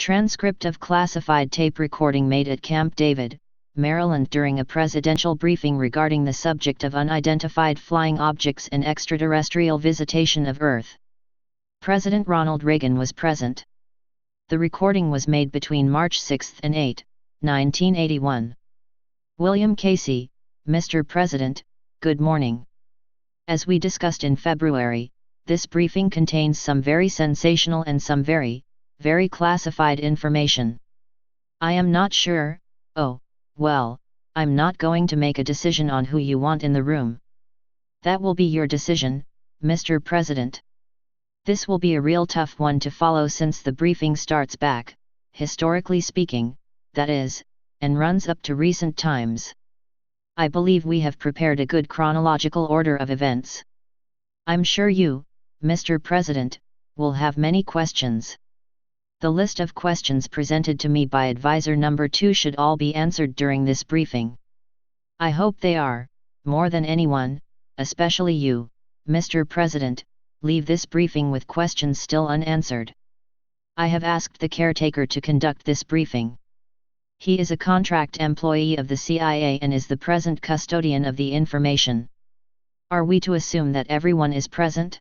Transcript of classified tape recording made at Camp David, Maryland during a presidential briefing regarding the subject of unidentified flying objects and extraterrestrial visitation of Earth. President Ronald Reagan was present. The recording was made between March 6 and 8, 1981. William Casey, Mr. President, good morning. As we discussed in February, this briefing contains some very sensational and some very classified information. I am not sure, I'm not going to make a decision on who you want in the room. That will be your decision, Mr. President. This will be a real tough one to follow since the briefing starts back, historically speaking, that is, and runs up to recent times. I believe we have prepared a good chronological order of events. I'm sure you, Mr. President, will have many questions. The list of questions presented to me by Advisor Number 2 should all be answered during this briefing. I hope they are, more than anyone, especially you, Mr. President, leave this briefing with questions still unanswered. I have asked the caretaker to conduct this briefing. He is a contract employee of the CIA and is the present custodian of the information. Are we to assume that everyone is present?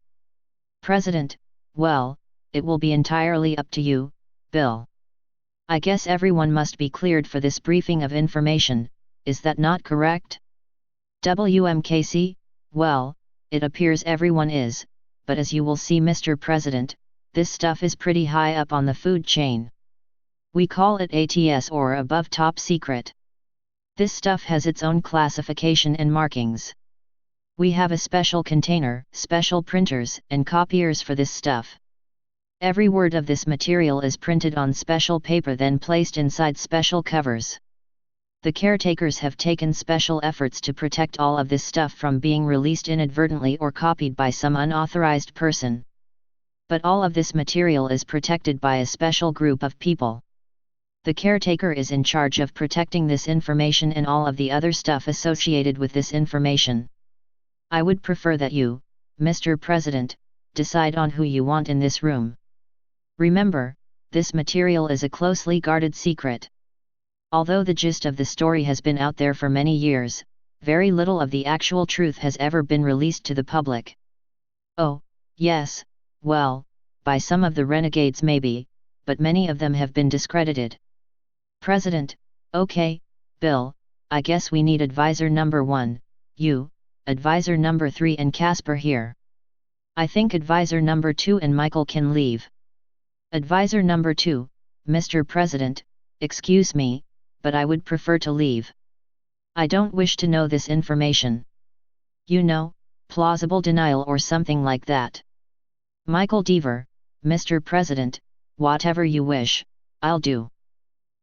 President, well, it will be entirely up to you, Bill. I guess everyone must be cleared for this briefing of information, is that not correct? WMKC, well, it appears everyone is, but as you will see, Mr. President, this stuff is pretty high up on the food chain. We call it ATS or above top secret. This stuff has its own classification and markings. We have a special container, special printers and copiers for this stuff. Every word of this material is printed on special paper then placed inside special covers. The caretakers have taken special efforts to protect all of this stuff from being released inadvertently or copied by some unauthorized person. But all of this material is protected by a special group of people. The caretaker is in charge of protecting this information and all of the other stuff associated with this information. I would prefer that you, Mr. President, decide on who you want in this room. Remember, this material is a closely guarded secret. Although the gist of the story has been out there for many years, very little of the actual truth has ever been released to the public. Oh, yes, well, by some of the renegades maybe, but many of them have been discredited. President, okay, Bill, I guess we need Advisor Number 1, you, Advisor Number 3 and Casper here. I think Advisor Number 2 and Michael can leave. Advisor Number 2, Mr. President, excuse me, but I would prefer to leave. I don't wish to know this information. You know, plausible denial or something like that. Michael Deaver, Mr. President, whatever you wish, I'll do.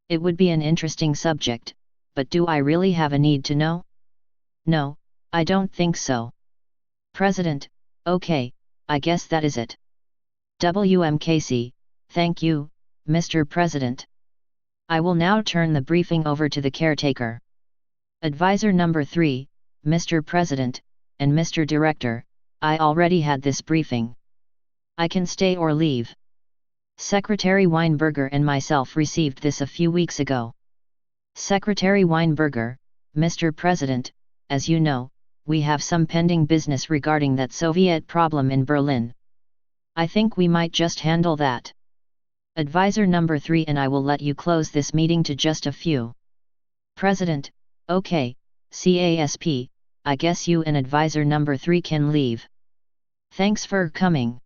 It would be an interesting subject, but do I really have a need to know? No, I don't think so. President, okay, I guess that is it. WMKC, thank you, Mr. President. I will now turn the briefing over to the caretaker. Advisor Number 3, Mr. President, and Mr. Director, I already had this briefing. I can stay or leave. Secretary Weinberger and myself received this a few weeks ago. Secretary Weinberger, Mr. President, as you know, we have some pending business regarding that Soviet problem in Berlin. I think we might just handle that. Advisor Number 3 and I will let you close this meeting to just a few. President, okay, CASP, I guess you and Advisor Number 3 can leave. Thanks for coming.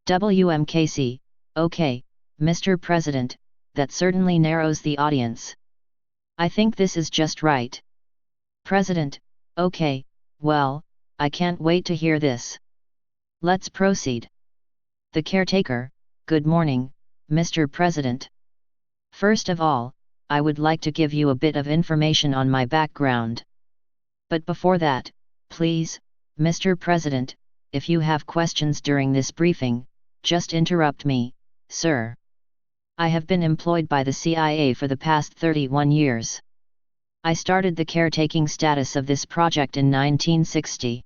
WMKC, okay, Mr. President, that certainly narrows the audience. I think this is just right. President, okay, well, I can't wait to hear this. Let's proceed. The caretaker, good morning, Mr. President. First of all, I would like to give you a bit of information on my background. But before that, please, Mr. President, if you have questions during this briefing, just interrupt me, sir. I have been employed by the CIA for the past 31 years. I started the caretaking status of this project in 1960.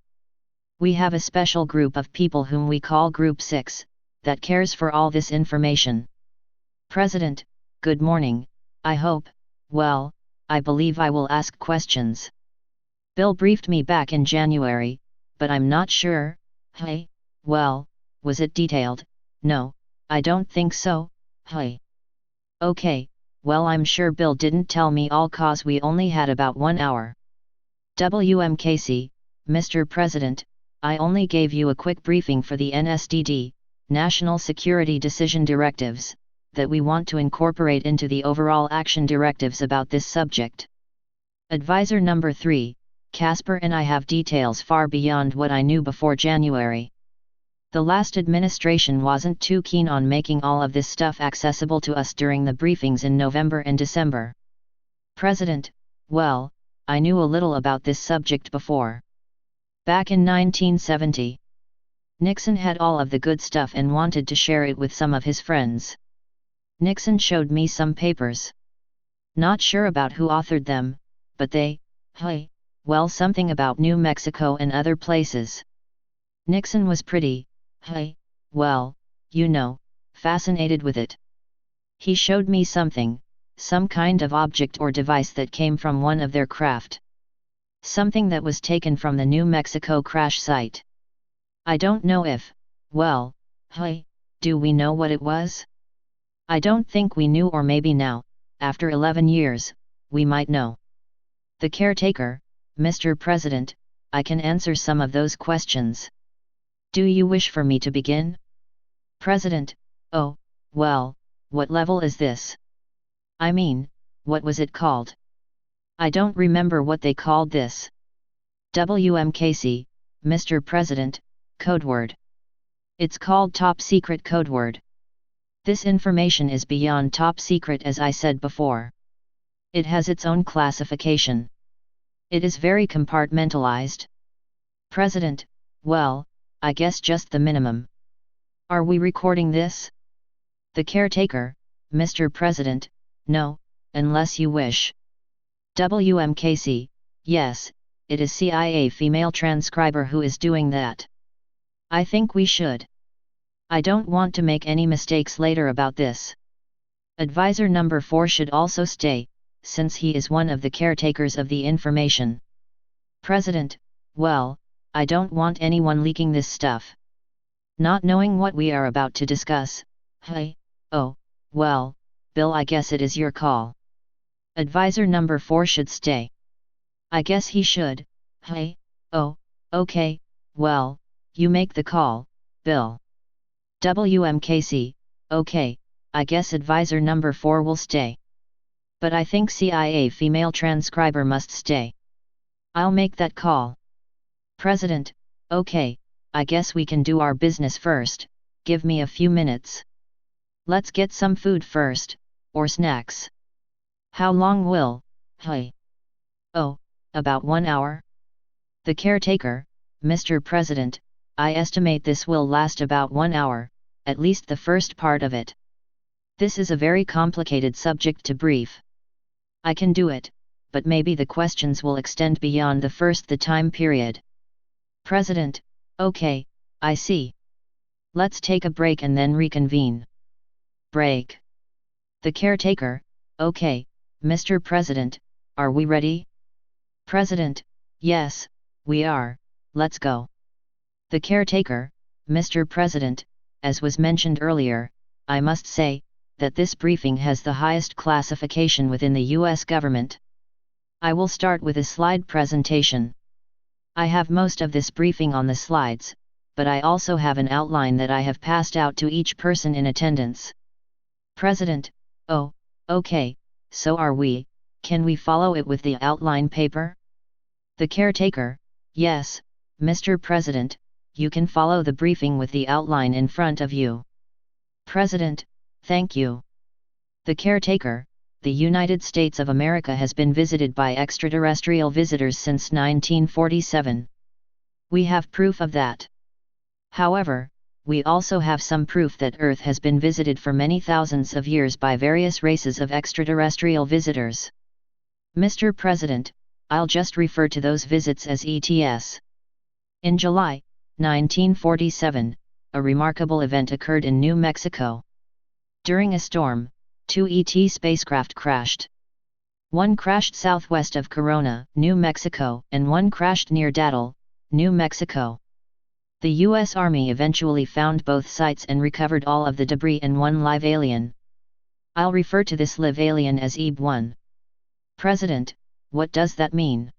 We have a special group of people whom we call Group 6, that cares for all this information. President, good morning. I hope, well, I believe I will ask questions. Bill briefed me back in January, but I'm not sure. Hey, well, was it detailed? No, I don't think so. Hey. Okay, well, I'm sure Bill didn't tell me all cause we only had about 1 hour. WMKC, Mr. President, I only gave you a quick briefing for the NSDD, National Security Decision Directives, that we want to incorporate into the overall action directives about this subject. Advisor number 3, Casper and I have details far beyond what I knew before January. The last administration wasn't too keen on making all of this stuff accessible to us during the briefings in November and December. President, well, I knew a little about this subject before. Back in 1970, Nixon had all of the good stuff and wanted to share it with some of his friends. Nixon showed me some papers. Not sure about who authored them, but they, well, something about New Mexico and other places. Nixon was pretty, well, you know, fascinated with it. He showed me something, some kind of object or device that came from one of their craft. Something that was taken from the New Mexico crash site. I don't know if, well, do we know what it was? I don't think we knew, or maybe now, after 11 years, we might know. The caretaker, Mr. President, I can answer some of those questions. Do you wish for me to begin? President, oh, well, what level is this? I mean, what was it called? I don't remember what they called this. WMKC, Mr. President, code word. It's called top secret code word. This information is beyond top secret, as I said before. It has its own classification. It is very compartmentalized. President, well, I guess just the minimum. Are we recording this? The caretaker, Mr. President, no, unless you wish. WMKC, yes, it is CIA female transcriber who is doing that. I think we should. I don't want to make any mistakes later about this. Advisor number 4 should also stay, since he is one of the caretakers of the information. President, well, I don't want anyone leaking this stuff. Not knowing what we are about to discuss, oh, well, Bill, I guess it is your call. Advisor number 4 should stay. I guess he should, oh, okay, well, you make the call, Bill. WMKC, okay, I guess advisor number 4 will stay. But I think CIA female transcriber must stay. I'll make that call. President, okay, I guess we can do our business first, give me a few minutes. Let's get some food first, or snacks. How long will, oh, about 1 hour? The caretaker, Mr. President, I estimate this will last about 1 hour, at least the first part of it. This is a very complicated subject to brief. I can do it, but maybe the questions will extend beyond the time period. President, okay, I see. Let's take a break and then reconvene. Break. The caretaker, okay, Mr. President, are we ready? President, yes, we are, let's go. The caretaker, Mr. President, as was mentioned earlier, I must say, that this briefing has the highest classification within the U.S. government. I will start with a slide presentation. I have most of this briefing on the slides, but I also have an outline that I have passed out to each person in attendance. President, oh, okay, so are we, can we follow it with the outline paper? The caretaker, yes, Mr. President, you can follow the briefing with the outline in front of you. President, thank you. The caretaker, the United States of America has been visited by extraterrestrial visitors since 1947. We have proof of that. However, we also have some proof that Earth has been visited for many thousands of years by various races of extraterrestrial visitors. Mr. President, I'll just refer to those visits as ETS. In July 1947, a remarkable event occurred in New Mexico. During a storm, 2 ET spacecraft crashed. 1 crashed southwest of Corona, New Mexico, and 1 crashed near Dattel, New Mexico. The U.S. Army eventually found both sites and recovered all of the debris and 1 live alien. I'll refer to this live alien as EB-1. President, what does that mean?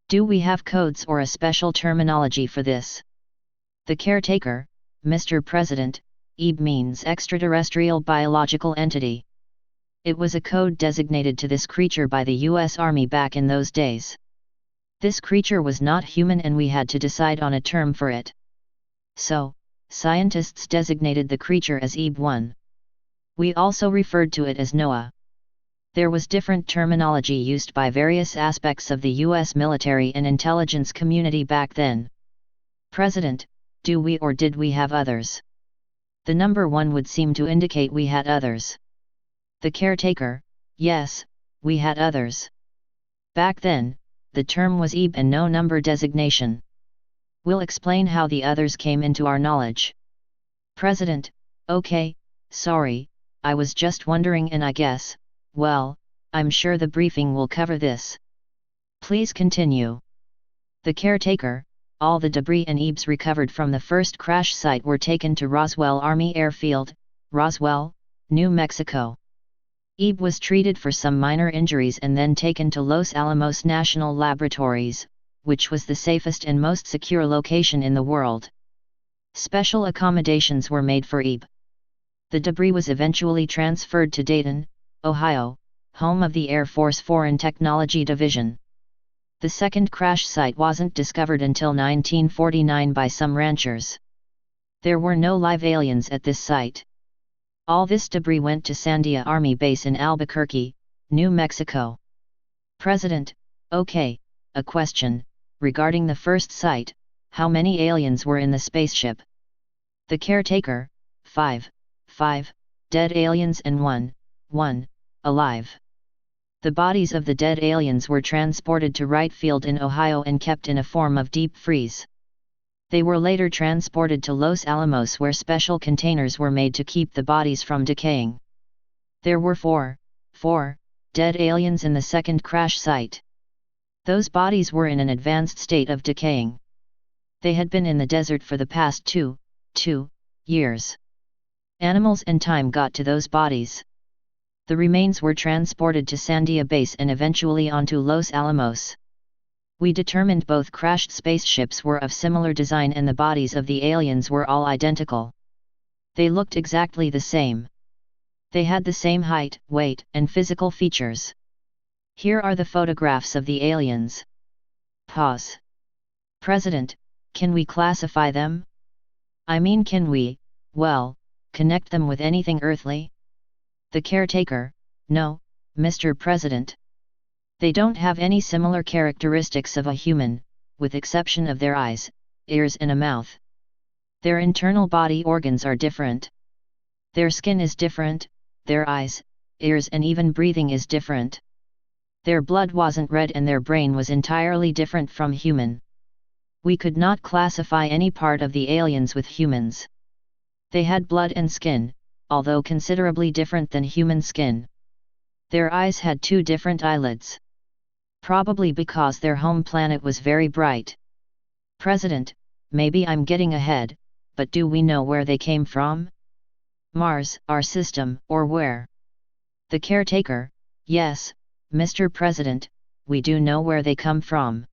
Do we have codes or a special terminology for this? The caretaker, Mr. President, EB means extraterrestrial biological entity. It was a code designated to this creature by the U.S. Army back in those days. This creature was not human and we had to decide on a term for it. So, scientists designated the creature as EB-1. We also referred to it as Noah. There was different terminology used by various aspects of the U.S. military and intelligence community back then. President, do we or did we have others? The number 1 would seem to indicate we had others. The caretaker, yes, we had others. Back then, the term was EB and no number designation. We'll explain how the others came into our knowledge. President, okay, sorry, I was just wondering and I guess, well, I'm sure the briefing will cover this. Please continue. The caretaker, all the debris and EBs recovered from the first crash site were taken to Roswell Army Airfield, Roswell, New Mexico. EB was treated for some minor injuries and then taken to Los Alamos National Laboratories, which was the safest and most secure location in the world. Special accommodations were made for EB. The debris was eventually transferred to Dayton, Ohio, home of the Air Force Foreign Technology Division. The second crash site wasn't discovered until 1949 by some ranchers. There were no live aliens at this site. All this debris went to Sandia Army Base in Albuquerque, New Mexico. President, okay, a question, regarding the first site, how many aliens were in the spaceship? The caretaker, 5 dead aliens and 1 alive. The bodies of the dead aliens were transported to Wright Field in Ohio and kept in a form of deep freeze. They were later transported to Los Alamos where special containers were made to keep the bodies from decaying. There were four dead aliens in the second crash site. Those bodies were in an advanced state of decaying. They had been in the desert for the past two years. Animals and time got to those bodies. The remains were transported to Sandia Base and eventually onto Los Alamos. We determined both crashed spaceships were of similar design and the bodies of the aliens were all identical. They looked exactly the same. They had the same height, weight, and physical features. Here are the photographs of the aliens. Pause. President, can we classify them? I mean, can we, connect them with anything earthly? The caretaker, no, Mr. President. They don't have any similar characteristics of a human, with exception of their eyes, ears and a mouth. Their internal body organs are different. Their skin is different, their eyes, ears and even breathing is different. Their blood wasn't red and their brain was entirely different from human. We could not classify any part of the aliens with humans. They had blood and skin, although considerably different than human skin. Their eyes had 2 different eyelids. Probably because their home planet was very bright. President, maybe I'm getting ahead, but do we know where they came from? Mars, our system, or where? The caretaker, yes, Mr. President, we do know where they come from.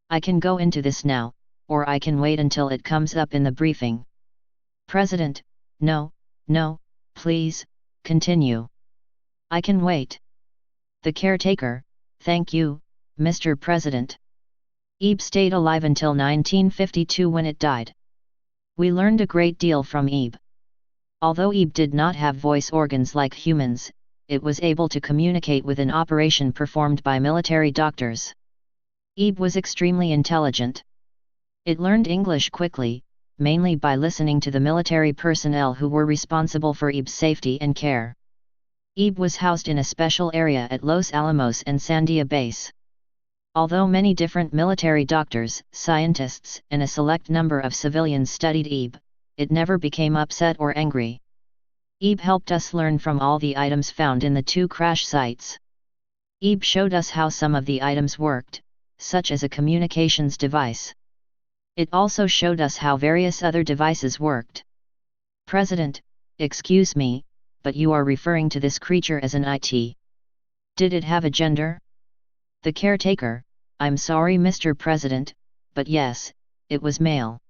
I can go into this now, or I can wait until it comes up in the briefing. President, no, please, continue. I can wait. The caretaker, thank you, Mr. President. EB stayed alive until 1952 when it died. We learned a great deal from EB. Although EB did not have voice organs like humans, it was able to communicate with an operation performed by military doctors. EB was extremely intelligent. It learned English quickly, mainly by listening to the military personnel who were responsible for EB's safety and care. EB was housed in a special area at Los Alamos and Sandia Base. Although many different military doctors, scientists, and a select number of civilians studied EB, it never became upset or angry. Ebe helped us learn from all the items found in the 2 crash sites. Ebe showed us how some of the items worked, such as a communications device. It also showed us how various other devices worked. President, excuse me, but you are referring to this creature as an IT. Did it have a gender? The caretaker, I'm sorry Mr. President, but yes, it was male.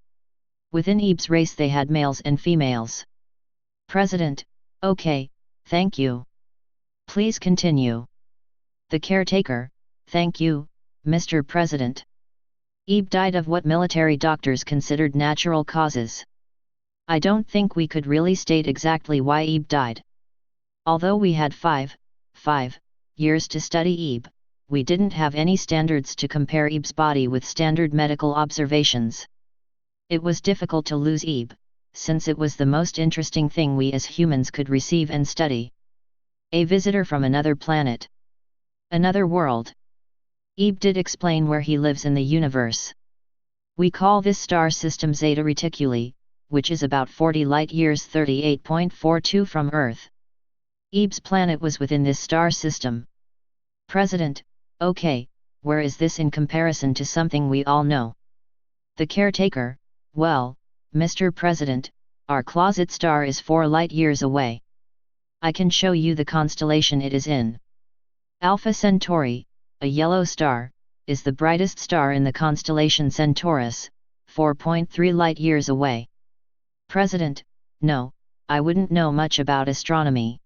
Within Ebe's race they had males and females. President, okay, thank you. Please continue. The caretaker, thank you, Mr. President. Ebe died of what military doctors considered natural causes. I don't think we could really state exactly why Ebe died. Although we had 5 years to study Ebe, we didn't have any standards to compare Ebe's body with standard medical observations. It was difficult to lose Ebe, since it was the most interesting thing we as humans could receive and study. A visitor from another planet. Another world. Ebe did explain where he lives in the universe. We call this star system Zeta Reticuli, which is about 40 light-years 38.42 from Earth. Ebe's planet was within this star system. President, okay, where is this in comparison to something we all know? The caretaker, well, Mr. President, our closet star is 4 light-years away. I can show you the constellation it is in. Alpha Centauri, a yellow star, is the brightest star in the constellation Centaurus, 4.3 light-years away. President, no, I wouldn't know much about astronomy.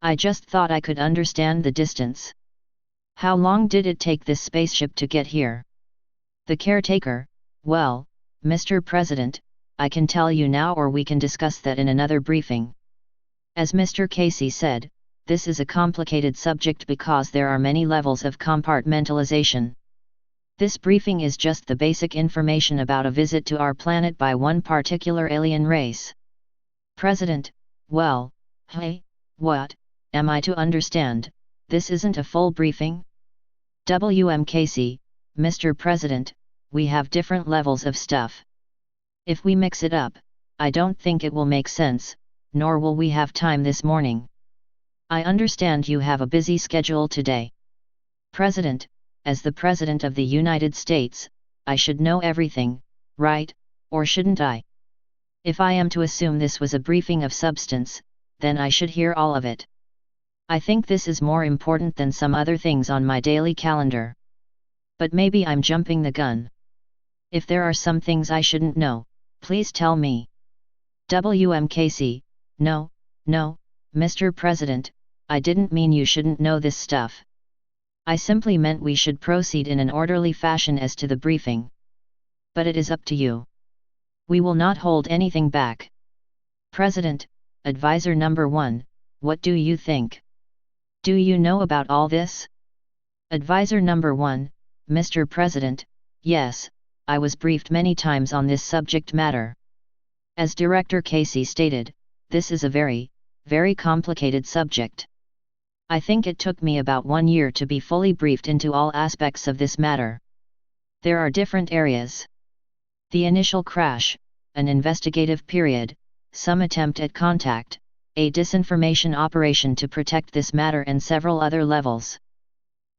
I just thought I could understand the distance. How long did it take this spaceship to get here? The caretaker, well, Mr. President, I can tell you now or we can discuss that in another briefing. As Mr. Casey said, this is a complicated subject because there are many levels of compartmentalization. This briefing is just the basic information about a visit to our planet by one particular alien race. President, well, hey, what, am I to understand, this isn't a full briefing? W.M. Casey, Mr. President, we have different levels of stuff. If we mix it up, I don't think it will make sense, nor will we have time this morning. I understand you have a busy schedule today. President, as the President of the United States, I should know everything, right, or shouldn't I? If I am to assume this was a briefing of substance, then I should hear all of it. I think this is more important than some other things on my daily calendar. But maybe I'm jumping the gun. If there are some things I shouldn't know, please tell me. W.M. Casey, no, Mr. President, I didn't mean you shouldn't know this stuff. I simply meant we should proceed in an orderly fashion as to the briefing. But it is up to you. We will not hold anything back. President, Advisor number 1, what do you think? Do you know about all this? Advisor number 1, Mr. President, yes, I was briefed many times on this subject matter. As Director Casey stated, this is a very complicated subject. I think it took me about 1 year to be fully briefed into all aspects of this matter. There are different areas. The initial crash, an investigative period, some attempt at contact, a disinformation operation to protect this matter and several other levels.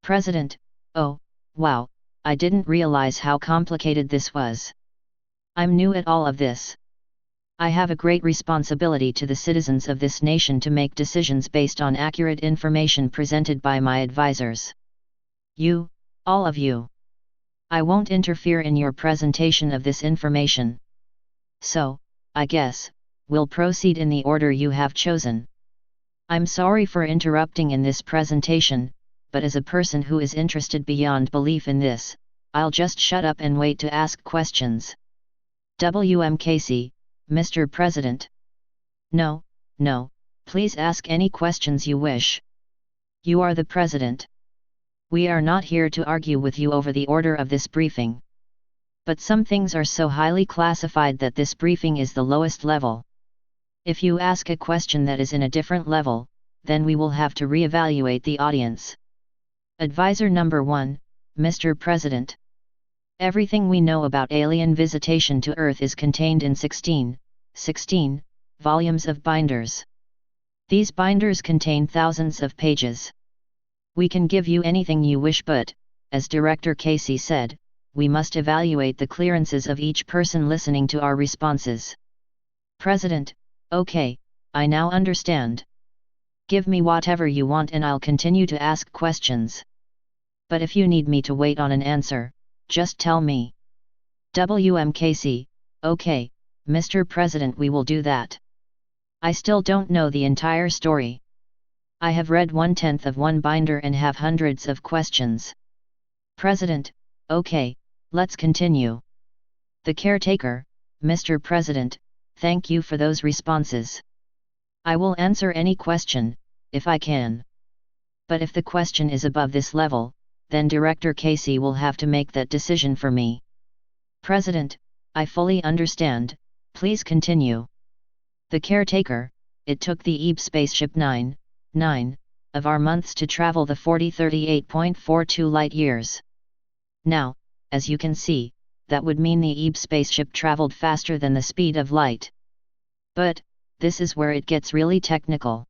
President, oh, wow, I didn't realize how complicated this was. I'm new at all of this. I have a great responsibility to the citizens of this nation to make decisions based on accurate information presented by my advisors. You, all of you. I won't interfere in your presentation of this information. So, I guess, we'll proceed in the order you have chosen. I'm sorry for interrupting in this presentation, but as a person who is interested beyond belief in this, I'll just shut up and wait to ask questions. W.M. Casey, Mr. President. No, please ask any questions you wish. You are the President. We are not here to argue with you over the order of this briefing. But some things are so highly classified that this briefing is the lowest level. If you ask a question that is in a different level, then we will have to re-evaluate the audience. Advisor number 1, Mr. President. Everything we know about alien visitation to Earth is contained in 16 volumes of binders. These binders contain thousands of pages. We can give you anything you wish, but, as Director Casey said, we must evaluate the clearances of each person listening to our responses. President: Okay, I now understand. Give me whatever you want and I'll continue to ask questions. But if you need me to wait on an answer, just tell me. WM Casey: Okay, Mr. President, we will do that. I still don't know the entire story. I have read 1/10 of one binder and have hundreds of questions. President: Okay, let's continue. The caretaker: Mr. President, thank you for those responses. I will answer any question, if I can. But if the question is above this level, then Director Casey will have to make that decision for me. President: I fully understand, please continue. The caretaker: It took the TVJAB Spaceship 9 of our months to travel the 4038.42 light-years. Now, as you can see, that would mean the TVJAB Spaceship traveled faster than the speed of light. But, this is where it gets really technical.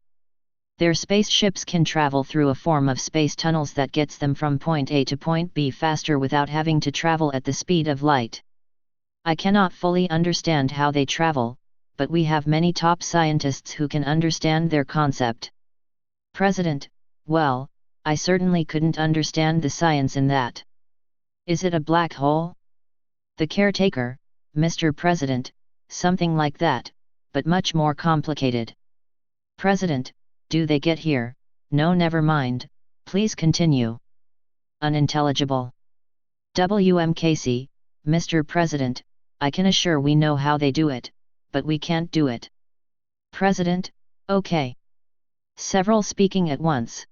Their spaceships can travel through a form of space tunnels that gets them from point A to point B faster without having to travel at the speed of light. I cannot fully understand how they travel, but we have many top scientists who can understand their concept. President: Well, I certainly couldn't understand the science in that. Is it a black hole? The caretaker: Mr. President, something like that, but much more complicated. President: Do they get here? No, never mind, please continue. Unintelligible. WM Casey: Mr. President, I can assure we know how they do it, but we can't do it. President: Okay. Several speaking at once.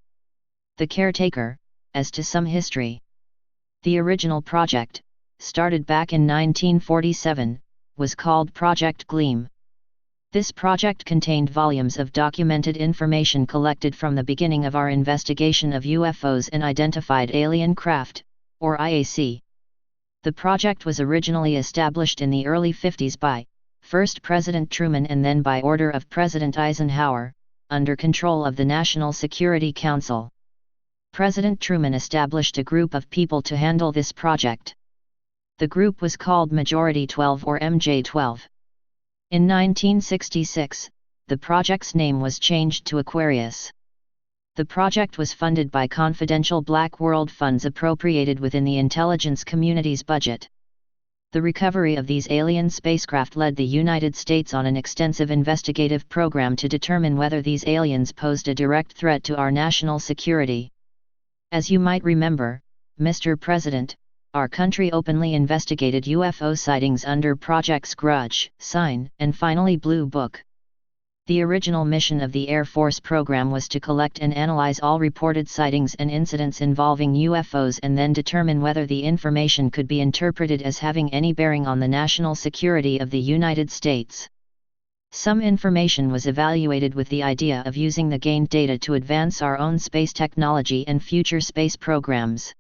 The caretaker: As to some history. The original project, started back in 1947, was called Project Gleam. This project contained volumes of documented information collected from the beginning of our investigation of UFOs and Identified Alien Craft, or IAC. The project was originally established in the early 50s by, first President Truman and then by order of President Eisenhower, under control of the National Security Council. President Truman established a group of people to handle this project. The group was called Majority 12 or MJ12. In 1966, the project's name was changed to Aquarius. The project was funded by confidential Black World funds appropriated within the intelligence community's budget. The recovery of these alien spacecraft led the United States on an extensive investigative program to determine whether these aliens posed a direct threat to our national security. As you might remember, Mr. President, our country openly investigated UFO sightings under Projects Grudge, Sign, and finally Blue Book. The original mission of the Air Force program was to collect and analyze all reported sightings and incidents involving UFOs and then determine whether the information could be interpreted as having any bearing on the national security of the United States. Some information was evaluated with the idea of using the gained data to advance our own space technology and future space programs.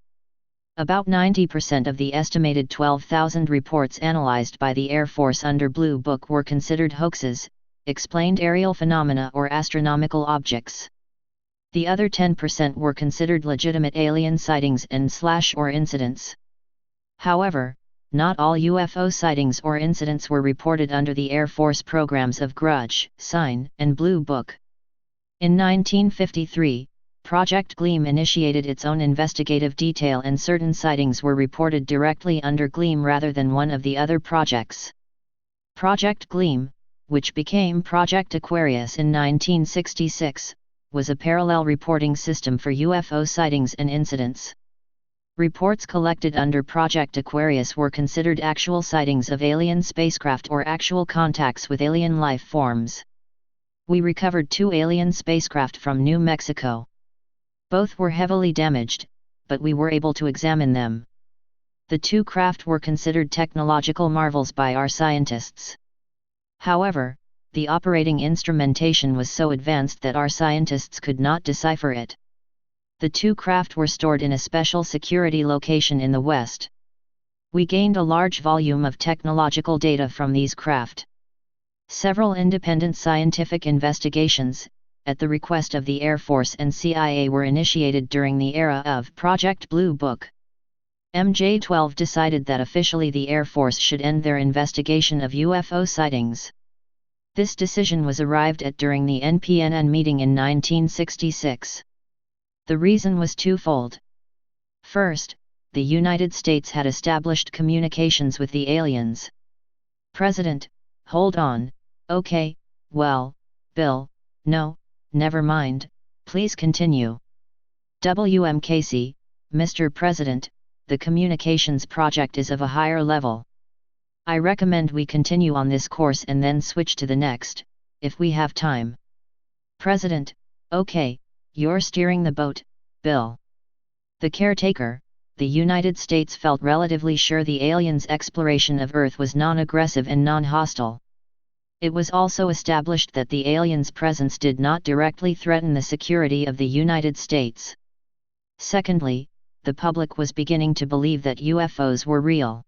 About 90% of the estimated 12,000 reports analyzed by the Air Force under Blue Book were considered hoaxes, explained aerial phenomena or astronomical objects. The other 10% were considered legitimate alien sightings and/or incidents. However, not all UFO sightings or incidents were reported under the Air Force programs of Grudge, Sign, and Blue Book. In 1953, Project Gleam initiated its own investigative detail and certain sightings were reported directly under Gleam rather than one of the other projects. Project Gleam, which became Project Aquarius in 1966, was a parallel reporting system for UFO sightings and incidents. Reports collected under Project Aquarius were considered actual sightings of alien spacecraft or actual contacts with alien life forms. We recovered 2 alien spacecraft from New Mexico. Both were heavily damaged, but we were able to examine them. The 2 craft were considered technological marvels by our scientists. However, the operating instrumentation was so advanced that our scientists could not decipher it. The 2 craft were stored in a special security location in the West. We gained a large volume of technological data from these craft. Several independent scientific investigations, at the request of the Air Force and CIA, were initiated during the era of Project Blue Book. MJ-12 decided that officially the Air Force should end their investigation of UFO sightings. This decision was arrived at during the NPNN meeting in 1966. The reason was twofold. First, the United States had established communications with the aliens. President, hold on, okay, well, Bill, no, never mind, please continue. W.M. Casey, Mr. President, the communications project is of a higher level. I recommend we continue on this course and then switch to the next, if we have time. President, okay, you're steering the boat, Bill. The caretaker, the United States felt relatively sure the aliens' exploration of Earth was non-aggressive and non-hostile. It was also established that the aliens' presence did not directly threaten the security of the United States. Secondly, the public was beginning to believe that UFOs were real.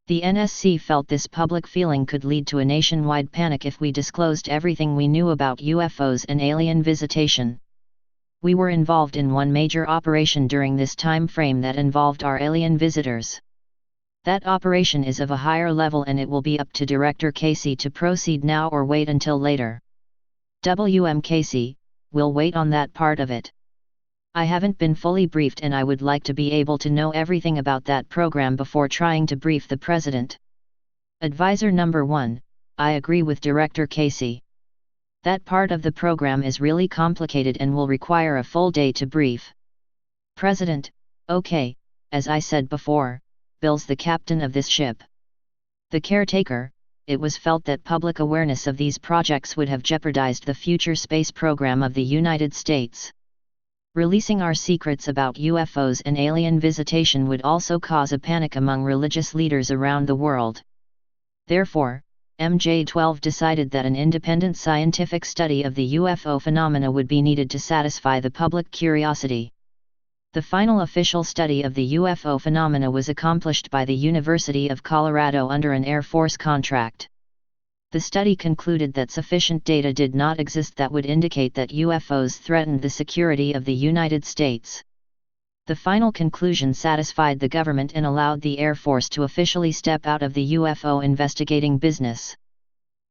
The NSC felt this public feeling could lead to a nationwide panic if we disclosed everything we knew about UFOs and alien visitation. We were involved in one major operation during this time frame that involved our alien visitors. That operation is of a higher level and it will be up to Director Casey to proceed now or wait until later. W.M. Casey, we'll wait on that part of it. I haven't been fully briefed and I would like to be able to know everything about that program before trying to brief the President. Advisor number 1, I agree with Director Casey. That part of the program is really complicated and will require a full day to brief. President, okay, as I said before, Bill's the captain of this ship. The caretaker, it was felt that public awareness of these projects would have jeopardized the future space program of the United States. Releasing our secrets about UFOs and alien visitation would also cause a panic among religious leaders around the world. Therefore, MJ-12 decided that an independent scientific study of the UFO phenomena would be needed to satisfy the public curiosity. The final official study of the UFO phenomena was accomplished by the University of Colorado under an Air Force contract. The study concluded that sufficient data did not exist that would indicate that UFOs threatened the security of the United States. The final conclusion satisfied the government and allowed the Air Force to officially step out of the UFO investigating business.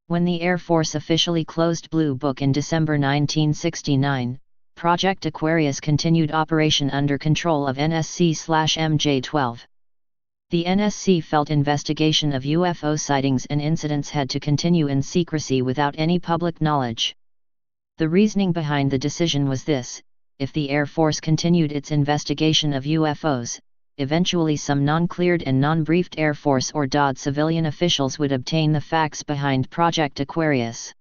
When the Air Force officially closed Blue Book in December 1969, Project Aquarius continued operation under control of NSC/MJ-12. The NSC felt investigation of UFO sightings and incidents had to continue in secrecy without any public knowledge. The reasoning behind the decision was this: if the Air Force continued its investigation of UFOs, eventually some non-cleared and non-briefed Air Force or DoD civilian officials would obtain the facts behind Project Aquarius.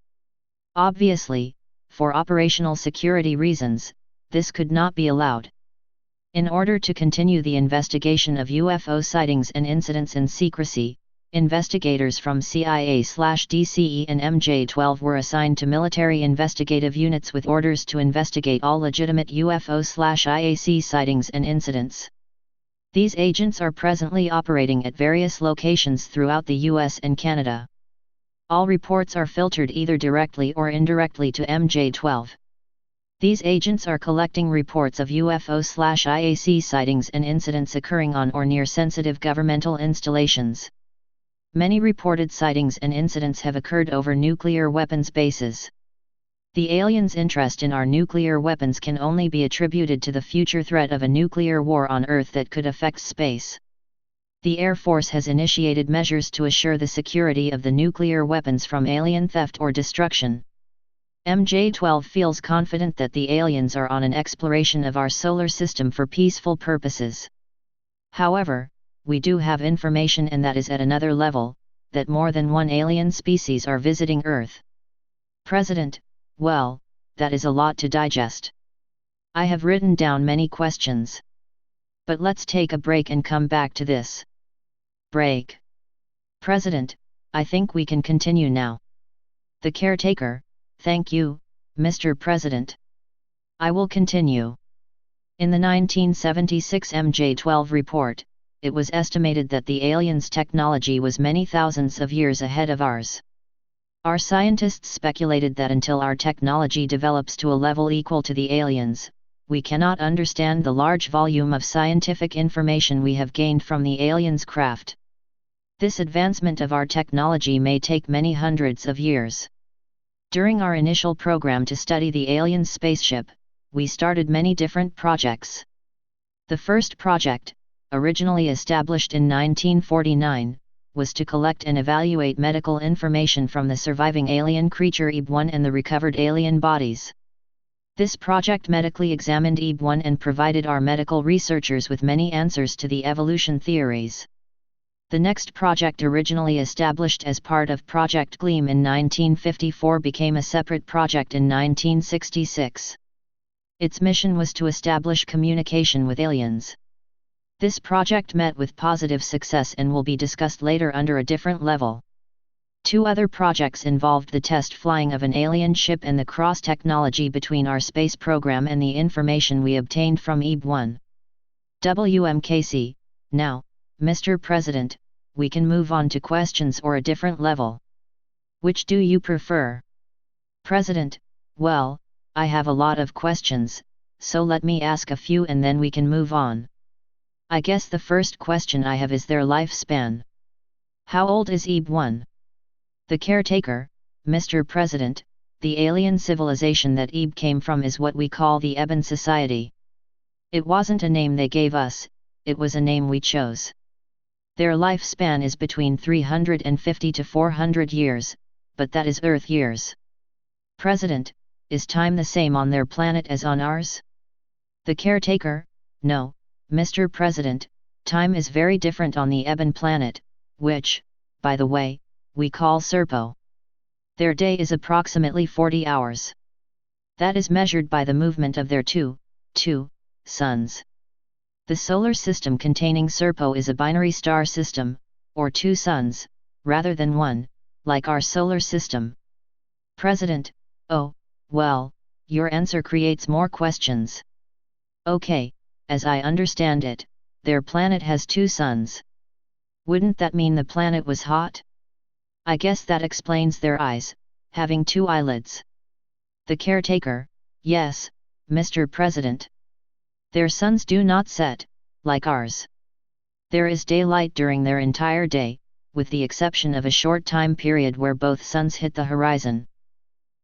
Obviously, for operational security reasons, this could not be allowed. In order to continue the investigation of UFO sightings and incidents in secrecy, investigators from CIA/DCE and MJ-12 were assigned to military investigative units with orders to investigate all legitimate UFO/IAC sightings and incidents. These agents are presently operating at various locations throughout the US and Canada. All reports are filtered either directly or indirectly to MJ-12. These agents are collecting reports of UFO/IAC sightings and incidents occurring on or near sensitive governmental installations. Many reported sightings and incidents have occurred over nuclear weapons bases. The aliens' interest in our nuclear weapons can only be attributed to the future threat of a nuclear war on Earth that could affect space. The Air Force has initiated measures to assure the security of the nuclear weapons from alien theft or destruction. MJ-12 feels confident that the aliens are on an exploration of our solar system for peaceful purposes. However, we do have information, and that is at another level, that more than one alien species are visiting Earth. President, well, that is a lot to digest. I have written down many questions. But let's take a break and come back to this. Break. President, I think we can continue now. The caretaker, thank you, Mr. President. I will continue. In the 1976 MJ-12 report, it was estimated that the aliens' technology was many thousands of years ahead of ours. Our scientists speculated that until our technology develops to a level equal to the aliens, we cannot understand the large volume of scientific information we have gained from the aliens' craft. This advancement of our technology may take many hundreds of years. During our initial program to study the alien spaceship, we started many different projects. The first project, originally established in 1949, was to collect and evaluate medical information from the surviving alien creature EB-1 and the recovered alien bodies. This project medically examined EB-1 and provided our medical researchers with many answers to the evolution theories. The next project, originally established as part of Project Gleam in 1954, became a separate project in 1966. Its mission was to establish communication with aliens. This project met with positive success and will be discussed later under a different level. Two other projects involved the test flying of an alien ship and the cross-technology between our space program and the information we obtained from EB-1. WMKC, now, Mr. President, we can move on to questions or a different level. Which do you prefer? President, well, I have a lot of questions, so let me ask a few and then we can move on. I guess the first question I have is their lifespan. How old is EB-1? The caretaker, Mr. President, the alien civilization that EB came from is what we call the Ebon Society. It wasn't a name they gave us, it was a name we chose. Their lifespan is between 350 to 400 years, but that is Earth years. President, is time the same on their planet as on ours? The caretaker, no, Mr. President, time is very different on the Ebon planet, which, by the way, we call Serpo. Their day is approximately 40 hours. That is measured by the movement of their two suns. The solar system containing Serpo is a binary star system, or two suns, rather than one, like our solar system. President, oh, well, your answer creates more questions. Okay, as I understand it, their planet has two suns. Wouldn't that mean the planet was hot? I guess that explains their eyes, having two eyelids. The caretaker, yes, Mr. President. Their suns do not set, like ours. There is daylight during their entire day, with the exception of a short time period where both suns hit the horizon.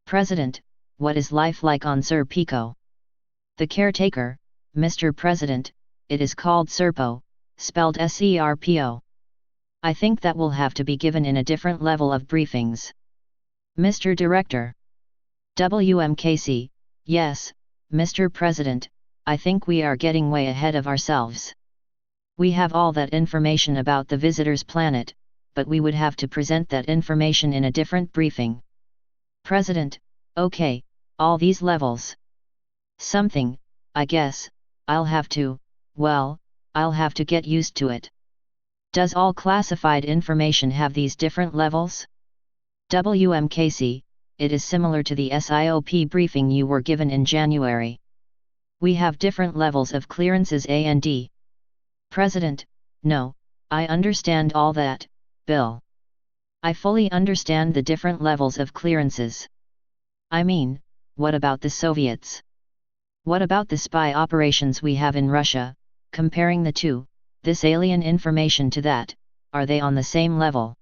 President, what is life like on Serpico? The caretaker, Mr. President, it is called Serpo, spelled Serpo. I think that will have to be given in a different level of briefings. Mr. Director. WMKC, yes, Mr. President, I think we are getting way ahead of ourselves. We have all that information about the visitor's planet, but we would have to present that information in a different briefing. President, okay, all these levels. Something, I guess, I'll have to get used to it. Does all classified information have these different levels? WMKC, it is similar to the SIOP briefing you were given in January. We have different levels of clearances A and D. President, no, I understand all that, Bill. I fully understand the different levels of clearances. I mean, what about the Soviets? What about the spy operations we have in Russia? Comparing the two, this alien information to that, are they on the same level?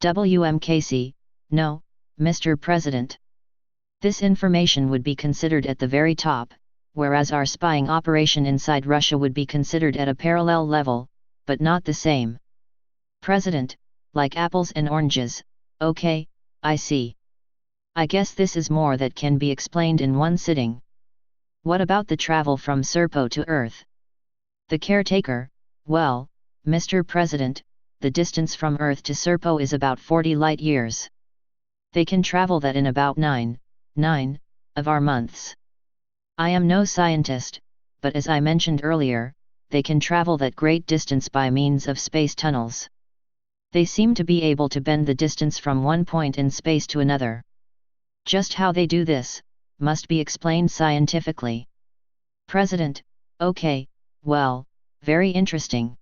WMKC, no, Mr. President. This information would be considered at the very top, whereas our spying operation inside Russia would be considered at a parallel level, but not the same. President, like apples and oranges, okay, I see. I guess this is more that can be explained in one sitting. What about the travel from Serpo to Earth? The caretaker, well, Mr. President, the distance from Earth to Serpo is about 40 light years. They can travel that in about 9 of our months. I am no scientist, but as I mentioned earlier, they can travel that great distance by means of space tunnels. They seem to be able to bend the distance from one point in space to another. Just how they do this, must be explained scientifically. President, okay, well, very interesting.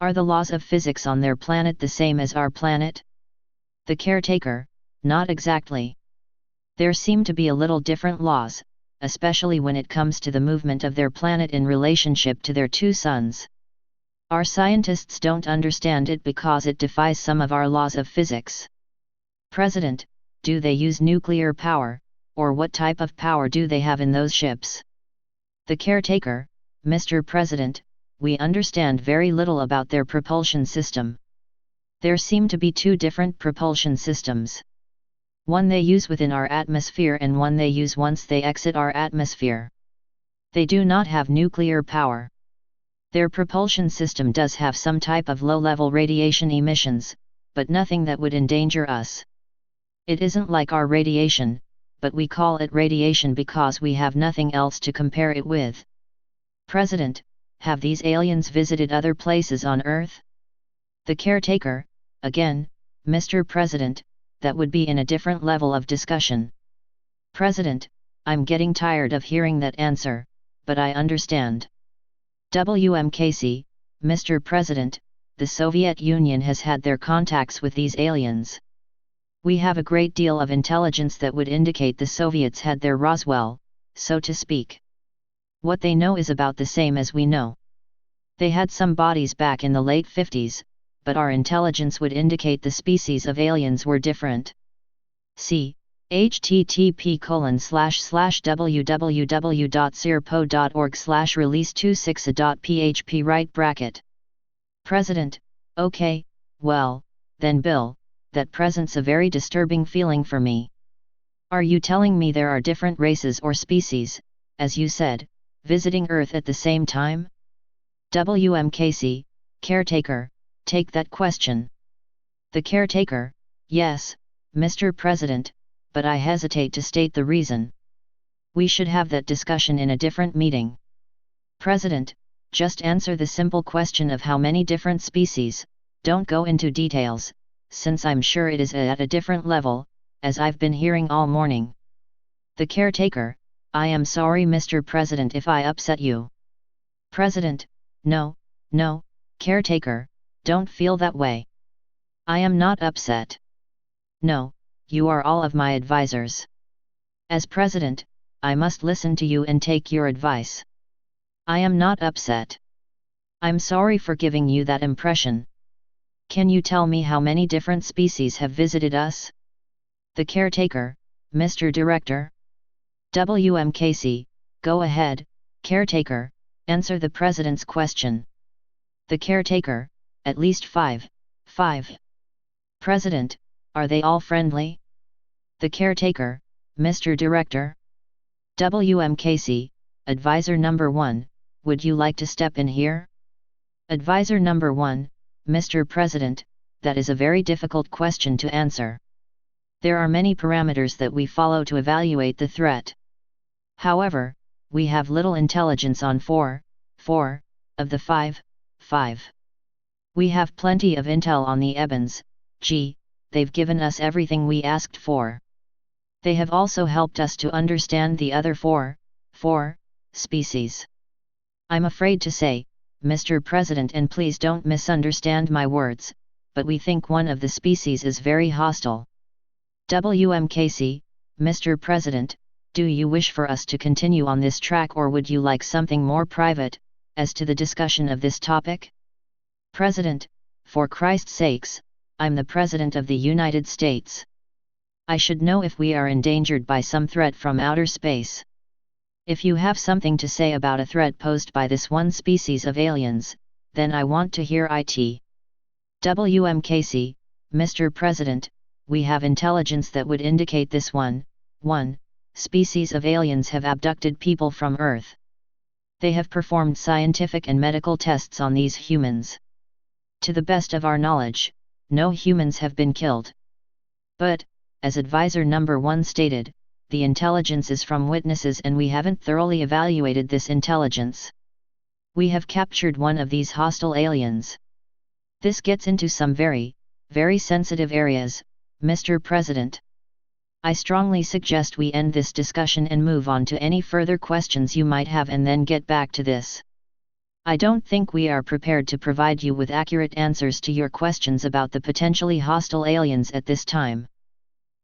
Are the laws of physics on their planet the same as our planet? The caretaker, Not exactly. There seem to be a little different laws, especially when it comes to the movement of their planet in relationship to their two suns. Our scientists don't understand it because it defies some of our laws of physics. President, do they use nuclear power, or what type of power do they have in those ships? The caretaker, Mr. President, we understand very little about their propulsion system. There seem to be two different propulsion systems. One they use within our atmosphere and one they use once they exit our atmosphere. They do not have nuclear power. Their propulsion system does have some type of low-level radiation emissions, but nothing that would endanger us. It isn't like our radiation, but we call it radiation because we have nothing else to compare it with. President, have these aliens visited other places on Earth? The caretaker, again, Mr. President, that would be in a different level of discussion. President, I'm getting tired of hearing that answer, but I understand. WMKC, Mr. President, the Soviet Union has had their contacts with these aliens. We have a great deal of intelligence that would indicate the Soviets had their Roswell, so to speak. What they know is about the same as we know. They had some bodies back in the late 50s, but our intelligence would indicate the species of aliens were different. See http://www.cirpo.org/release26a.php right bracket. President, okay, well, then Bill, that presents a very disturbing feeling for me. Are you telling me there are different races or species, as you said, visiting Earth at the same time? WMKC, caretaker, take that question. The caretaker, yes, Mr. President, but I hesitate to state the reason. We should have that discussion in a different meeting. President, just answer the simple question of how many different species, don't go into details, since I'm sure it is at a different level, as I've been hearing all morning. The caretaker, I am sorry Mr. President if I upset you. President, no, caretaker, don't feel that way. I am not upset. No, you are all of my advisors. As president, I must listen to you and take your advice. I am not upset. I'm sorry for giving you that impression. Can you tell me how many different species have visited us? The caretaker, Mr. Director. WMKC, go ahead, caretaker, answer the president's question. The caretaker, at least 5. President, are they all friendly? The caretaker, Mr. Director. WMKC, Advisor number 1, would you like to step in here? Advisor number 1, Mr. President, that is a very difficult question to answer. There are many parameters that we follow to evaluate the threat. However, we have little intelligence on 4 of the 5. We have plenty of intel on the Ebens. They've given us everything we asked for. They have also helped us to understand the other 4 species. I'm afraid to say, Mr. President, and please don't misunderstand my words, but we think one of the species is very hostile. WMKC, Mr. President, do you wish for us to continue on this track or would you like something more private, as to the discussion of this topic? President, for Christ's sakes, I'm the President of the United States. I should know if we are endangered by some threat from outer space. If you have something to say about a threat posed by this one species of aliens, then I want to hear it. WMKC, Mr. President, we have intelligence that would indicate this one species of aliens have abducted people from Earth. They have performed scientific and medical tests on these humans. To the best of our knowledge, no humans have been killed. But, as Advisor number 1 stated, the intelligence is from witnesses and we haven't thoroughly evaluated this intelligence. We have captured one of these hostile aliens. This gets into some very sensitive areas, Mr. President. I strongly suggest we end this discussion and move on to any further questions you might have and then get back to this. I don't think we are prepared to provide you with accurate answers to your questions about the potentially hostile aliens at this time.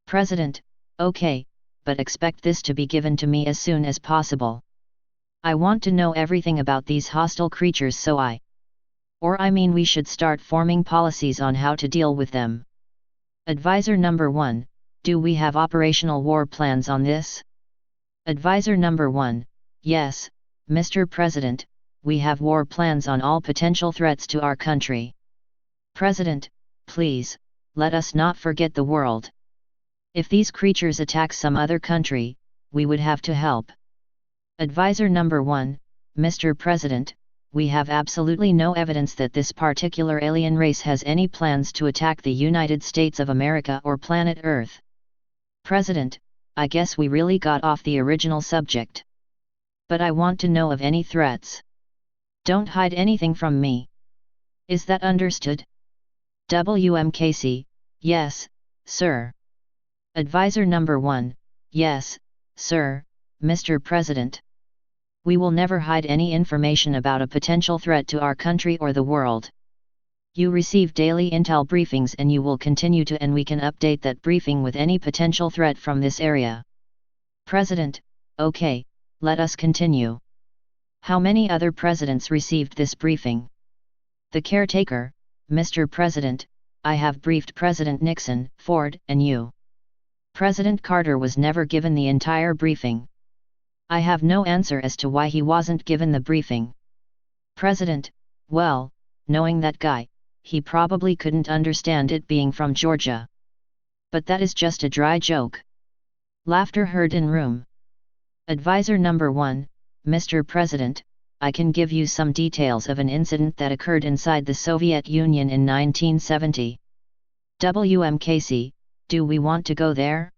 President: Okay, but expect this to be given to me as soon as possible. I want to know everything about these hostile creatures so we should start forming policies on how to deal with them. Advisor number 1, do we have operational war plans on this? Advisor number 1, yes, Mr. President, we have war plans on all potential threats to our country. President, please, let us not forget the world. If these creatures attack some other country, we would have to help. Advisor number 1, Mr. President, we have absolutely no evidence that this particular alien race has any plans to attack the United States of America or planet Earth. President, I guess we really got off the original subject. But I want to know of any threats. Don't hide anything from me. Is that understood? WMKC, yes, sir. Advisor number 1, yes, sir, Mr. President. We will never hide any information about a potential threat to our country or the world. You receive daily intel briefings and you will continue to, and we can update that briefing with any potential threat from this area. President, okay, let us continue. How many other presidents received this briefing? The caretaker, Mr. President, I have briefed President Nixon, Ford, and you. President Carter was never given the entire briefing. I have no answer as to why he wasn't given the briefing. President, well, knowing that guy, he probably couldn't understand it being from Georgia. But that is just a dry joke. Laughter heard in room. Advisor number 1, Mr. President, I can give you some details of an incident that occurred inside the Soviet Union in 1970. WMKC, do we want to go there?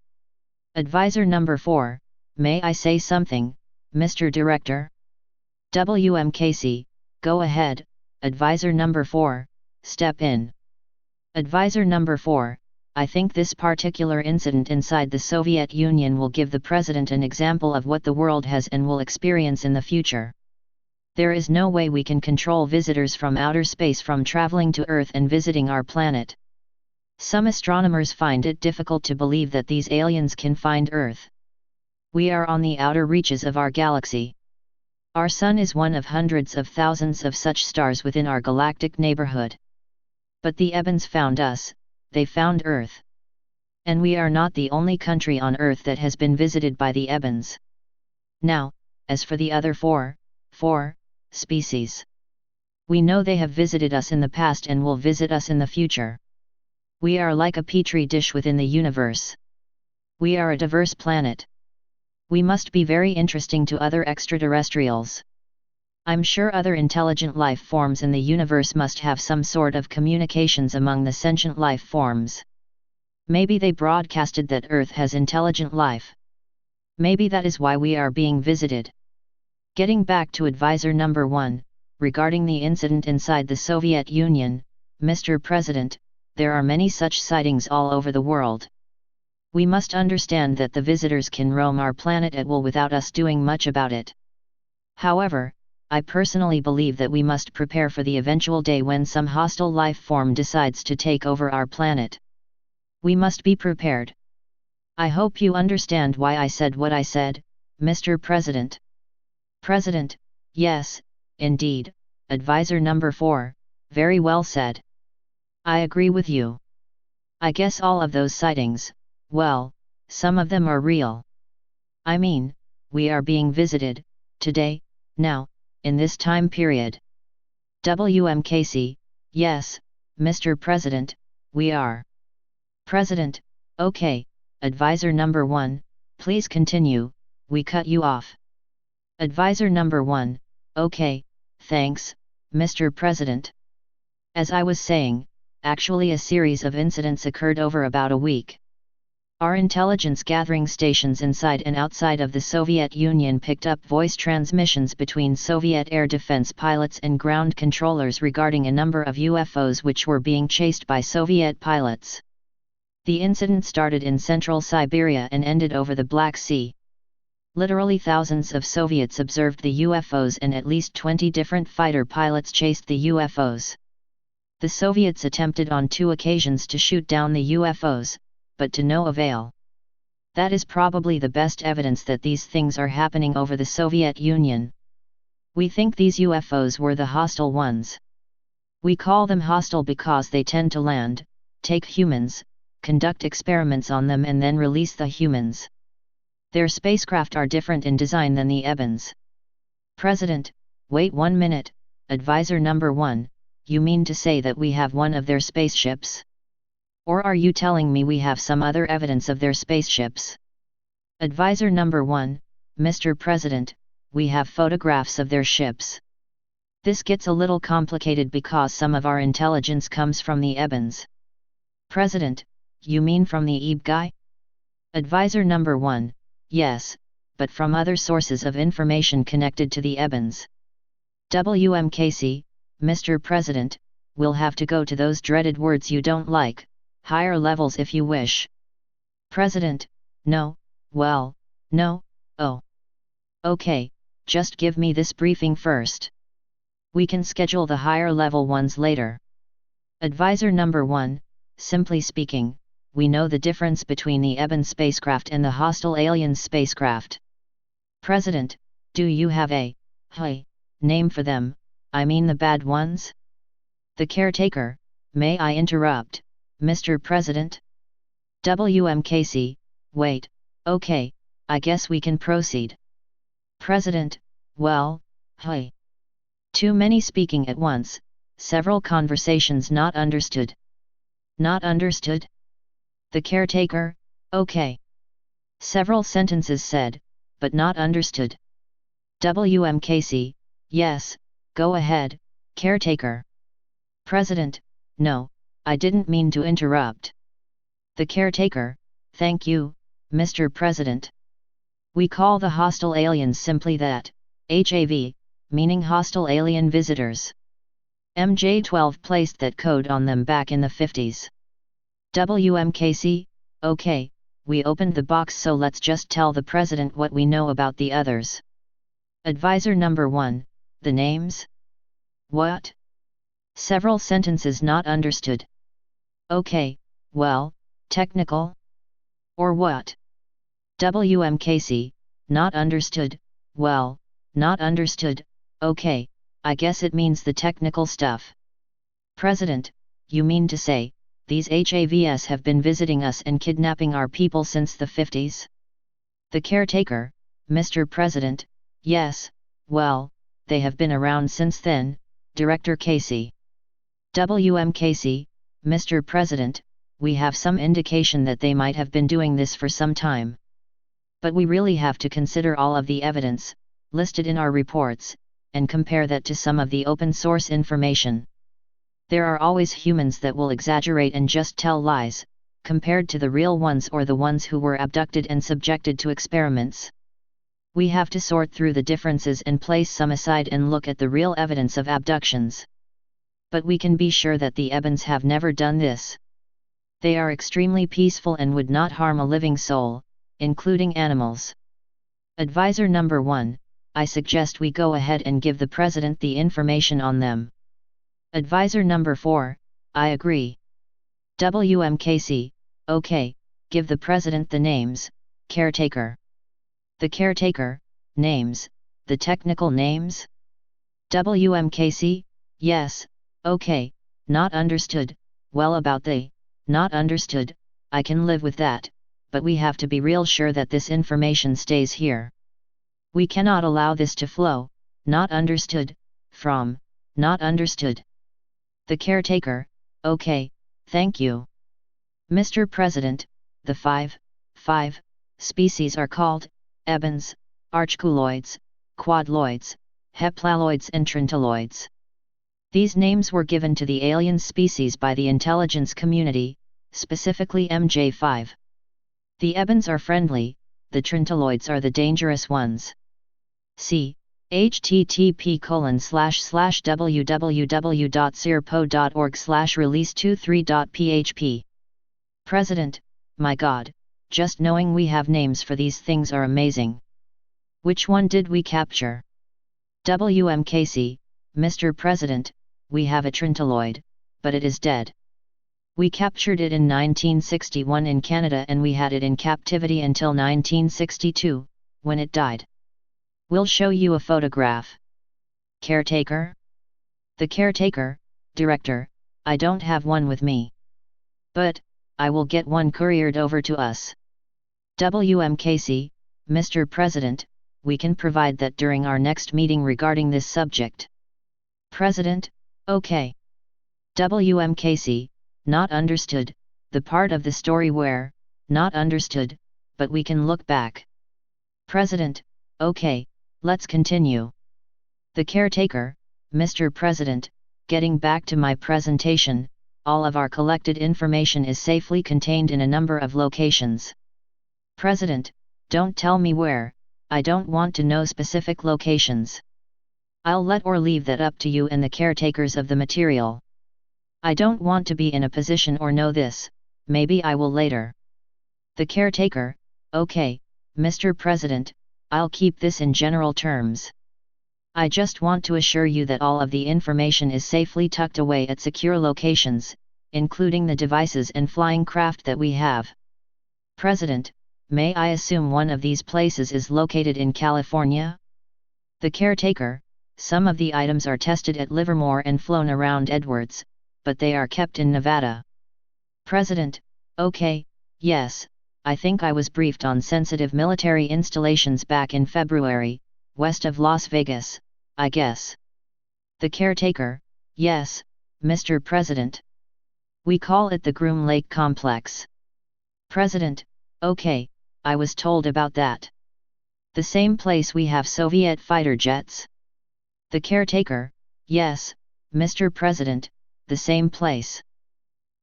Advisor number 4, may I say something, Mr. Director? WMKC, go ahead, Advisor number 4, step in. Advisor number 4, I think this particular incident inside the Soviet Union will give the President an example of what the world has and will experience in the future. There is no way we can control visitors from outer space from traveling to Earth and visiting our planet. Some astronomers find it difficult to believe that these aliens can find Earth. We are on the outer reaches of our galaxy. Our Sun is one of hundreds of thousands of such stars within our galactic neighborhood. But the Ebens found us, they found Earth. And we are not the only country on Earth that has been visited by the Ebens. Now, as for the other four species. We know they have visited us in the past and will visit us in the future. We are like a petri dish within the universe. We are a diverse planet. We must be very interesting to other extraterrestrials. I'm sure other intelligent life forms in the universe must have some sort of communications among the sentient life forms. Maybe they broadcasted that Earth has intelligent life. Maybe that is why we are being visited. Getting back to advisor number 1, regarding the incident inside the Soviet Union, Mr. President, there are many such sightings all over the world. We must understand that the visitors can roam our planet at will without us doing much about it. However, I personally believe that we must prepare for the eventual day when some hostile life form decides to take over our planet. We must be prepared. I hope you understand why I said what I said, Mr. President. President, yes, indeed, advisor number 4, very well said. I agree with you. I guess all of those sightings, well, some of them are real. I mean, we are being visited, today, now, in this time period. WMKC, yes, Mr. President, we are. President, okay, advisor number 1, please continue, we cut you off. Advisor number 1, okay, thanks, Mr. President. As I was saying, actually a series of incidents occurred over about a week. Our intelligence gathering stations inside and outside of the Soviet Union picked up voice transmissions between Soviet air defense pilots and ground controllers regarding a number of UFOs which were being chased by Soviet pilots. The incident started in central Siberia and ended over the Black Sea. Literally thousands of Soviets observed the UFOs and at least 20 different fighter pilots chased the UFOs. The Soviets attempted on 2 occasions to shoot down the UFOs, but to no avail. That is probably the best evidence that these things are happening over the Soviet Union. We think these UFOs were the hostile ones. We call them hostile because they tend to land, take humans, conduct experiments on them and then release the humans. Their spacecraft are different in design than the EBANs. President, wait 1 minute, Advisor number 1, you mean to say that we have one of their spaceships? Or are you telling me we have some other evidence of their spaceships? Advisor number 1, Mr. President, we have photographs of their ships. This gets a little complicated because some of our intelligence comes from the EBANs. President, you mean from the EBGI? Advisor number 1, yes, but from other sources of information connected to the EBANs. WMKC, Mr. President, we'll have to go to those dreaded words you don't like, higher levels if you wish. President, no, well, no, oh. Okay, just give me this briefing first. We can schedule the higher level ones later. Advisor number 1, simply speaking, we know the difference between the EBAN spacecraft and the hostile alien spacecraft. President, do you have a name for them, I mean the bad ones? The caretaker, may I interrupt, Mr. President? WMKC, wait, okay, I guess we can proceed. President, well, too many speaking at once, several conversations not understood. Not understood? The caretaker, okay. Several sentences said, but not understood. WMKC, yes, go ahead, caretaker. President, no, I didn't mean to interrupt. The caretaker, thank you, Mr. President. We call the hostile aliens simply that, HAV, meaning hostile alien visitors. MJ-12 placed that code on them back in the 50s. WMKC, okay, we opened the box so let's just tell the President what we know about the others. Advisor number 1, the names? What? Several sentences not understood. Okay, well, technical? Or what? WMKC, not understood, well, not understood, okay, I guess it means the technical stuff. President, you mean to say, these HAVs have been visiting us and kidnapping our people since the 50s? The caretaker, Mr. President, yes, well, they have been around since then, Director Casey. WMKC, Mr. President, we have some indication that they might have been doing this for some time. But we really have to consider all of the evidence, listed in our reports, and compare that to some of the open source information. There are always humans that will exaggerate and just tell lies, compared to the real ones or the ones who were abducted and subjected to experiments. We have to sort through the differences and place some aside and look at the real evidence of abductions. But we can be sure that the EBANs have never done this. They are extremely peaceful and would not harm a living soul, including animals. Advisor number 1, I suggest we go ahead and give the President the information on them. Advisor number 4, I agree. WMKC, okay, give the President the names, caretaker. The caretaker, names, the technical names? WMKC, yes, okay, not understood, well about the, not understood, I can live with that, but we have to be real sure that this information stays here. We cannot allow this to flow, not understood, from, not understood. The caretaker, okay, thank you. Mr. President, the five species are called, EBANs, archculoids, quadloids, heplaloids and trintiloids. These names were given to the alien species by the intelligence community, specifically MJ5. The EBANs are friendly, the trintiloids are the dangerous ones. See http://www.cirpo.org/release23.php. President, my God, just knowing we have names for these things are amazing. Which one did we capture? WMKC, Mr. President, we have a trintiloid, but it is dead. We captured it in 1961 in Canada and we had it in captivity until 1962, when it died. We'll show you a photograph. Caretaker? The caretaker, director, I don't have one with me. But, I will get one couriered over to us. WMKC, Mr. President, we can provide that during our next meeting regarding this subject. President, okay. WMKC, not understood, the part of the story where, not understood, but we can look back. President, okay, let's continue. The caretaker, Mr. President, getting back to my presentation, all of our collected information is safely contained in a number of locations. President, don't tell me where, I don't want to know specific locations. I'll let or leave that up to you and the caretakers of the material. I don't want to be in a position or know this, maybe I will later. The caretaker, okay, Mr. President, I'll keep this in general terms. I just want to assure you that all of the information is safely tucked away at secure locations, including the devices and flying craft that we have. President, may I assume one of these places is located in California? The caretaker, some of the items are tested at Livermore and flown around Edwards, but they are kept in Nevada. President, okay, yes, I think I was briefed on sensitive military installations back in February, west of Las Vegas, I guess. The caretaker, yes, Mr. President. We call it the Groom Lake Complex. President, okay, I was told about that. The same place we have Soviet fighter jets? The caretaker, yes, Mr. President, the same place.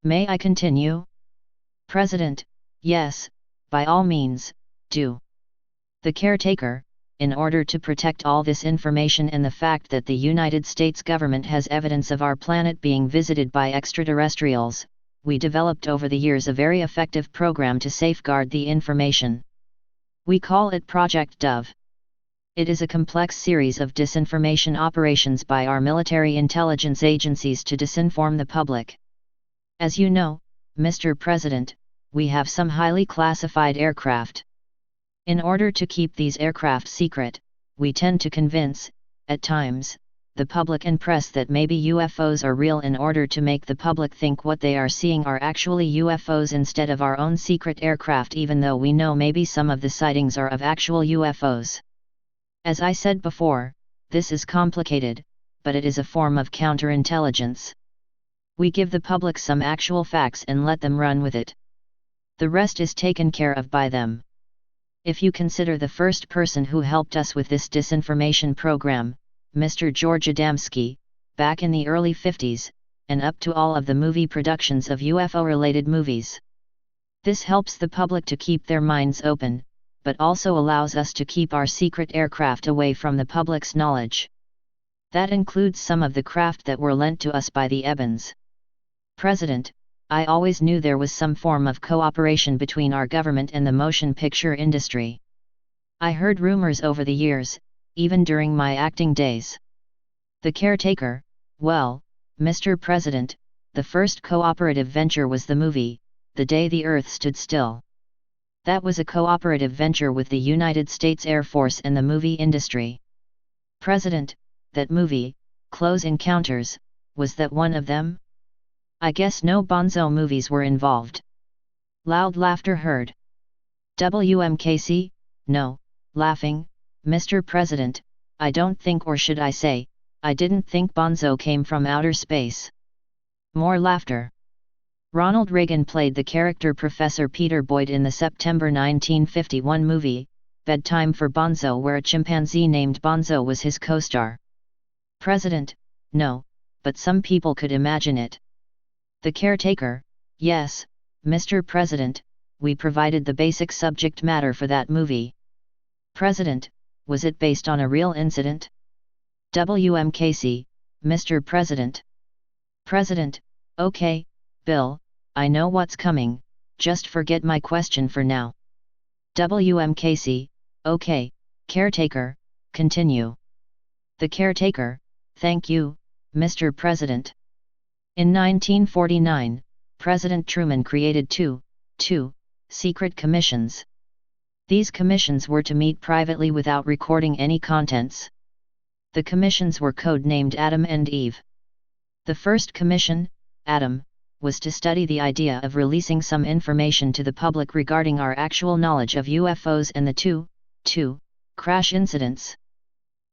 May I continue? President, yes, by all means, do. The caretaker, in order to protect all this information and the fact that the United States government has evidence of our planet being visited by extraterrestrials, we developed over the years a very effective program to safeguard the information. We call it Project Dove. It is a complex series of disinformation operations by our military intelligence agencies to disinform the public. As you know, Mr. President, we have some highly classified aircraft. In order to keep these aircraft secret, we tend to convince, at times, the public and press that maybe UFOs are real in order to make the public think what they are seeing are actually UFOs instead of our own secret aircraft, even though we know maybe some of the sightings are of actual UFOs. As I said before, this is complicated, but it is a form of counterintelligence. We give the public some actual facts and let them run with it. The rest is taken care of by them. If you consider the first person who helped us with this disinformation program, Mr. George Adamski, back in the early 50s, and up to all of the movie productions of UFO-related movies. This helps the public to keep their minds open, but also allows us to keep our secret aircraft away from the public's knowledge. That includes some of the craft that were lent to us by the Ebens. President, I always knew there was some form of cooperation between our government and the motion picture industry. I heard rumors over the years, even during my acting days. The caretaker, well, Mr. President, the first cooperative venture was the movie, The Day the Earth Stood Still. That was a cooperative venture with the United States Air Force and the movie industry. President, that movie, Close Encounters, was that one of them? I guess no Bonzo movies were involved. Loud laughter heard. WMKC, no, laughing, Mr. President, I don't think, or should I say, I didn't think Bonzo came from outer space. More laughter. Ronald Reagan played the character Professor Peter Boyd in the September 1951 movie, Bedtime for Bonzo, where a chimpanzee named Bonzo was his co-star. President, no, but some people could imagine it. The caretaker, yes, Mr. President, we provided the basic subject matter for that movie. President, was it based on a real incident? WMKC, Mr. President. President, okay, Bill, I know what's coming, just forget my question for now. WMKC, okay, caretaker, continue. The caretaker, thank you, Mr. President. In 1949, President Truman created two secret commissions. These commissions were to meet privately without recording any contents. The commissions were code-named Adam and Eve. The first commission, Adam, was to study the idea of releasing some information to the public regarding our actual knowledge of UFOs and the two crash incidents.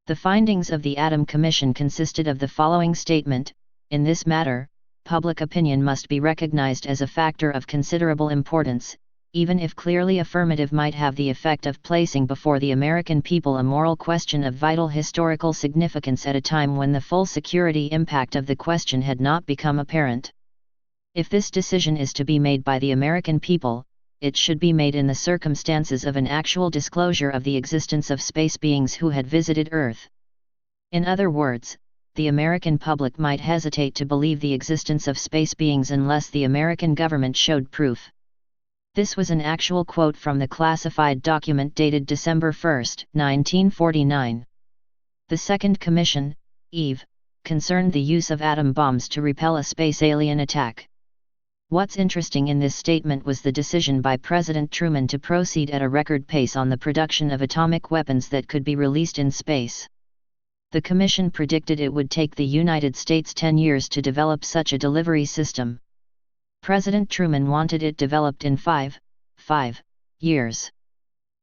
The findings of the Adam Commission consisted of the following statement: in this matter, public opinion must be recognized as a factor of considerable importance, even if clearly affirmative might have the effect of placing before the American people a moral question of vital historical significance at a time when the full security impact of the question had not become apparent. If this decision is to be made by the American people, it should be made in the circumstances of an actual disclosure of the existence of space beings who had visited Earth. In other words, the American public might hesitate to believe the existence of space beings unless the American government showed proof. This was an actual quote from the classified document dated December 1, 1949. The second commission, Eve, concerned the use of atom bombs to repel a space alien attack. What's interesting in this statement was the decision by President Truman to proceed at a record pace on the production of atomic weapons that could be released in space. The Commission predicted it would take the United States 10 years to develop such a delivery system. President Truman wanted it developed in five years.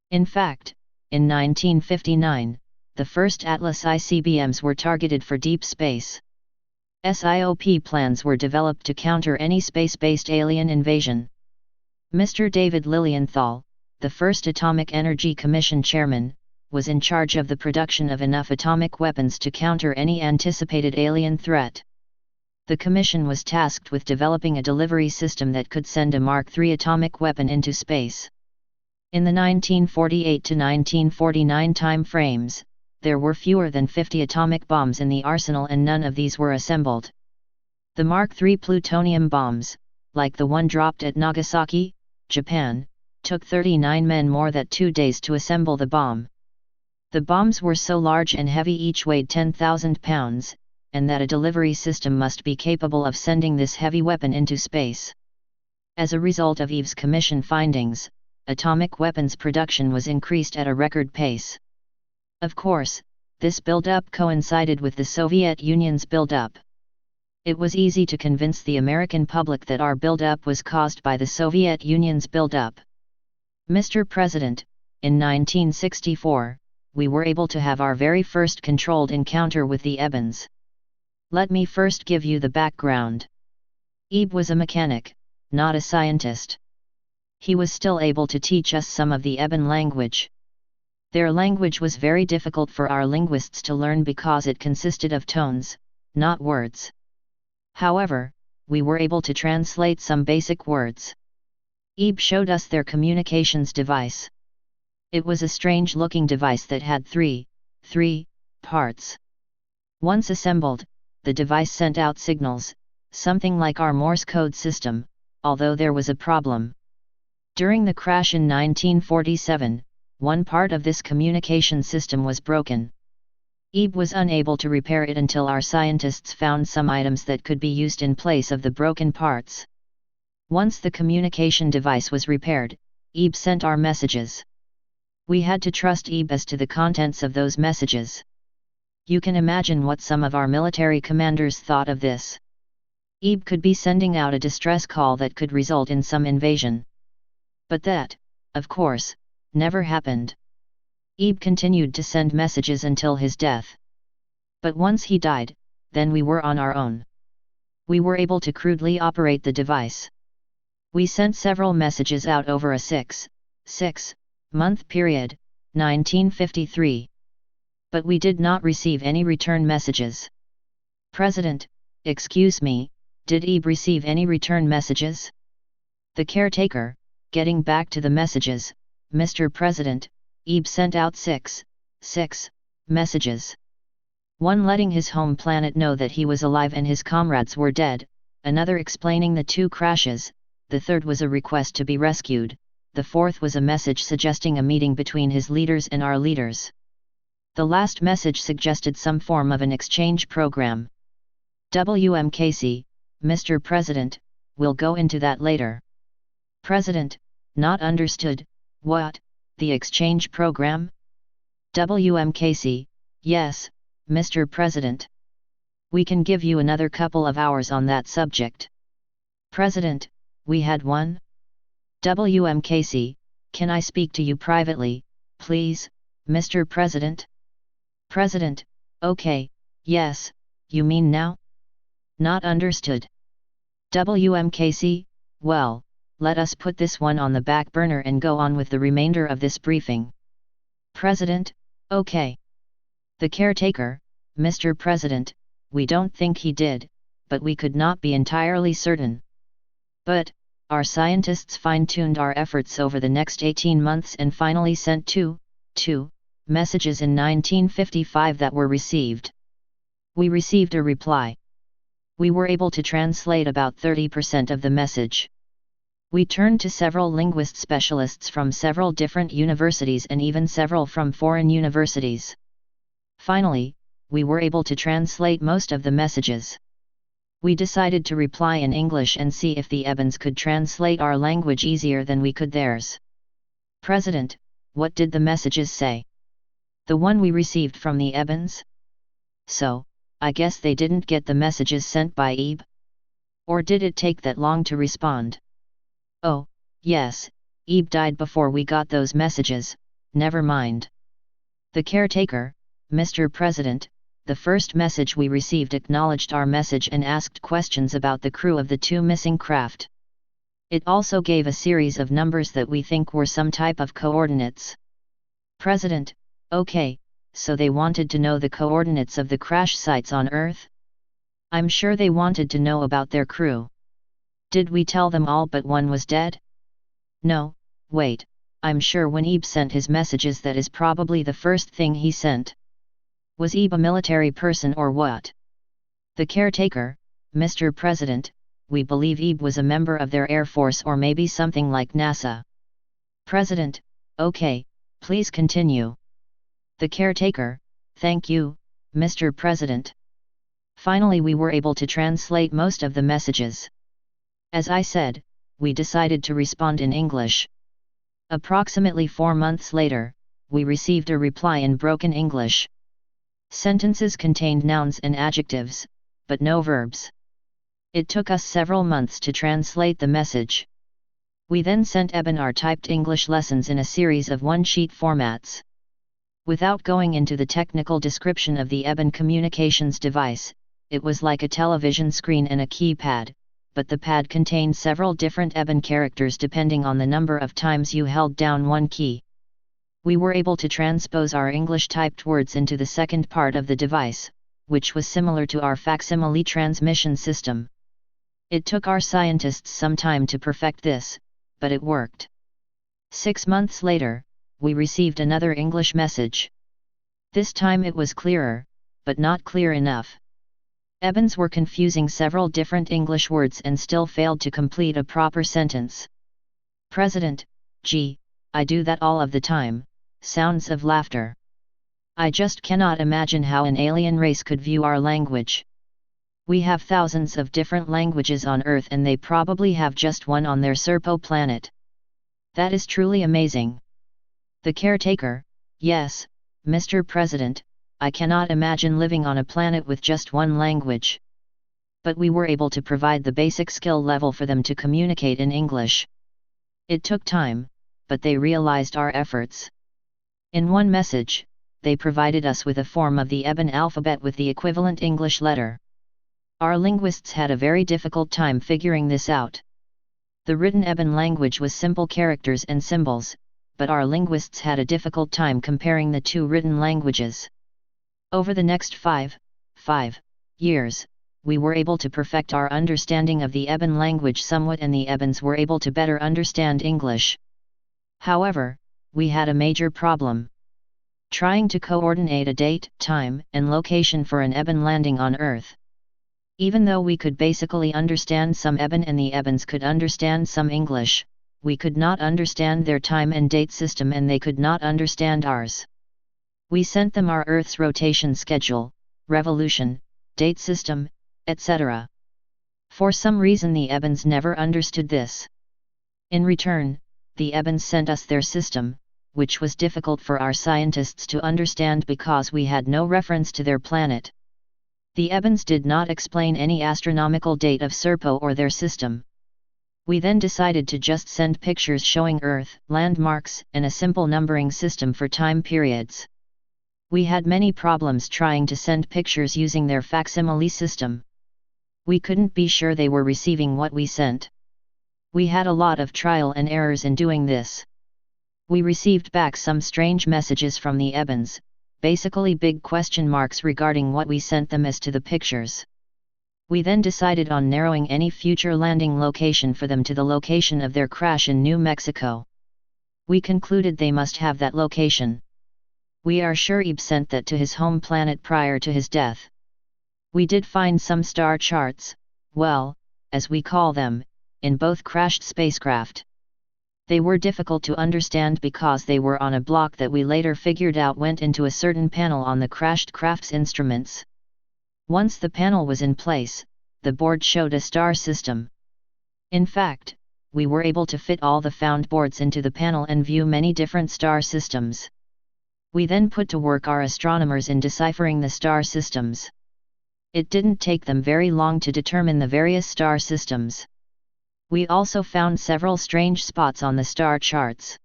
In fact, in 1959, the first Atlas ICBMs were targeted for deep space. SIOP plans were developed to counter any space-based alien invasion. Mr. David Lilienthal, the first Atomic Energy Commission chairman, was in charge of the production of enough atomic weapons to counter any anticipated alien threat. The Commission was tasked with developing a delivery system that could send a Mark III atomic weapon into space. In the 1948 to 1949 time frames, there were fewer than 50 atomic bombs in the arsenal and none of these were assembled. The Mark III plutonium bombs, like the one dropped at Nagasaki, Japan, took 39 men more than 2 days to assemble the bomb. The bombs were so large and heavy, each weighed 10,000 pounds, and that a delivery system must be capable of sending this heavy weapon into space. As a result of Eve's Commission findings, atomic weapons production was increased at a record pace. Of course, this build-up coincided with the Soviet Union's build-up. It was easy to convince the American public that our build-up was caused by the Soviet Union's build-up. Mr. President, in 1964, we were able to have our very first controlled encounter with the Ebens. Let me first give you the background. Ebe was a mechanic, not a scientist. He was still able to teach us some of the Eben language. Their language was very difficult for our linguists to learn because it consisted of tones, not words. However, we were able to translate some basic words. Ebe showed us their communications device. It was a strange-looking device that had three parts. Once assembled, the device sent out signals, something like our Morse code system, although there was a problem. During the crash in 1947, one part of this communication system was broken. Ebe was unable to repair it until our scientists found some items that could be used in place of the broken parts. Once the communication device was repaired, Ebe sent our messages. We had to trust Ebe as to the contents of those messages. You can imagine what some of our military commanders thought of this. Ebe could be sending out a distress call that could result in some invasion. But that, of course, never happened. Ebe continued to send messages until his death. But once he died, then we were on our own. We were able to crudely operate the device. We sent several messages out over a six-month period, 1953. But we did not receive any return messages. President, excuse me, did Ebe receive any return messages? The caretaker, getting back to the messages, Mr. President, Ebe sent out six messages. One letting his home planet know that he was alive and his comrades were dead, another explaining the 2 crashes, the third was a request to be rescued, the fourth was a message suggesting a meeting between his leaders and our leaders. The last message suggested some form of an exchange program. WM Casey, Mr. President, we'll go into that later. President, not understood. What, the exchange program? WMKC, yes, Mr. President. We can give you another couple of hours on that subject. President, we had one? WMKC, can I speak to you privately, please, Mr. President? President, okay, yes, you mean now? Not understood. WMKC, well, let us put this one on the back burner and go on with the remainder of this briefing. President, okay. The caretaker, Mr. President, we don't think he did, but we could not be entirely certain. But, our scientists fine-tuned our efforts over the next 18 months and finally sent two messages in 1955 that were received. We received a reply. We were able to translate about 30% of the message. We turned to several linguist specialists from several different universities and even several from foreign universities. Finally, we were able to translate most of the messages. We decided to reply in English and see if the Ebens could translate our language easier than we could theirs. President, what did the messages say? The one we received from the Ebens? So, I guess they didn't get the messages sent by Ebe? Or did it take that long to respond? Oh, yes, Ebe died before we got those messages, never mind. The caretaker, Mr. President, the first message we received acknowledged our message and asked questions about the crew of the two missing craft. It also gave a series of numbers that we think were some type of coordinates. President, okay, so they wanted to know the coordinates of the crash sites on Earth? I'm sure they wanted to know about their crew. Did we tell them all but one was dead? No, wait, I'm sure when Ebe sent his messages that is probably the first thing he sent. Was Ebe a military person or what? The caretaker, Mr. President, we believe Ebe was a member of their Air Force or maybe something like NASA. President, okay, please continue. The caretaker, thank you, Mr. President. Finally we were able to translate most of the messages. As I said, we decided to respond in English. Approximately 4 months later, we received a reply in broken English. Sentences contained nouns and adjectives, but no verbs. It took us several months to translate the message. We then sent Eben our typed English lessons in a series of one-sheet formats. Without going into the technical description of the Eben communications device, it was like a television screen and a keypad, but the pad contained several different Eben characters depending on the number of times you held down one key. We were able to transpose our English typed words into the second part of the device, which was similar to our facsimile transmission system. It took our scientists some time to perfect this, but it worked. 6 months later, we received another English message. This time it was clearer, but not clear enough. Ebens were confusing several different English words and still failed to complete a proper sentence. President, gee, I do that all of the time, sounds of laughter. I just cannot imagine how an alien race could view our language. We have thousands of different languages on Earth and they probably have just one on their Serpo planet. That is truly amazing. The caretaker, yes, Mr. President, I cannot imagine living on a planet with just one language. But we were able to provide the basic skill level for them to communicate in English. It took time, but they realized our efforts. In one message, they provided us with a form of the Eben alphabet with the equivalent English letter. Our linguists had a very difficult time figuring this out. The written Eben language was simple characters and symbols, but our linguists had a difficult time comparing the two written languages. Over the next 5 years, we were able to perfect our understanding of the Eben language somewhat and the Ebens were able to better understand English. However, we had a major problem. Trying to coordinate a date, time, and location for an Eben landing on Earth. Even though we could basically understand some Eben and the Ebens could understand some English, we could not understand their time and date system and they could not understand ours. We sent them our Earth's rotation schedule, revolution, date system, etc. For some reason the Ebens never understood this. In return, the Ebens sent us their system, which was difficult for our scientists to understand because we had no reference to their planet. The Ebens did not explain any astronomical date of Serpo or their system. We then decided to just send pictures showing Earth, landmarks, and a simple numbering system for time periods. We had many problems trying to send pictures using their facsimile system. We couldn't be sure they were receiving what we sent. We had a lot of trial and errors in doing this. We received back some strange messages from the Ebens, basically big question marks regarding what we sent them as to the pictures. We then decided on narrowing any future landing location for them to the location of their crash in New Mexico. We concluded they must have that location. We are sure Ebe sent that to his home planet prior to his death. We did find some star charts, well, as we call them, in both crashed spacecraft. They were difficult to understand because they were on a block that we later figured out went into a certain panel on the crashed craft's instruments. Once the panel was in place, the board showed a star system. In fact, we were able to fit all the found boards into the panel and view many different star systems. We then put to work our astronomers in deciphering the star systems. It didn't take them very long to determine the various star systems. We also found several strange spots on the star charts.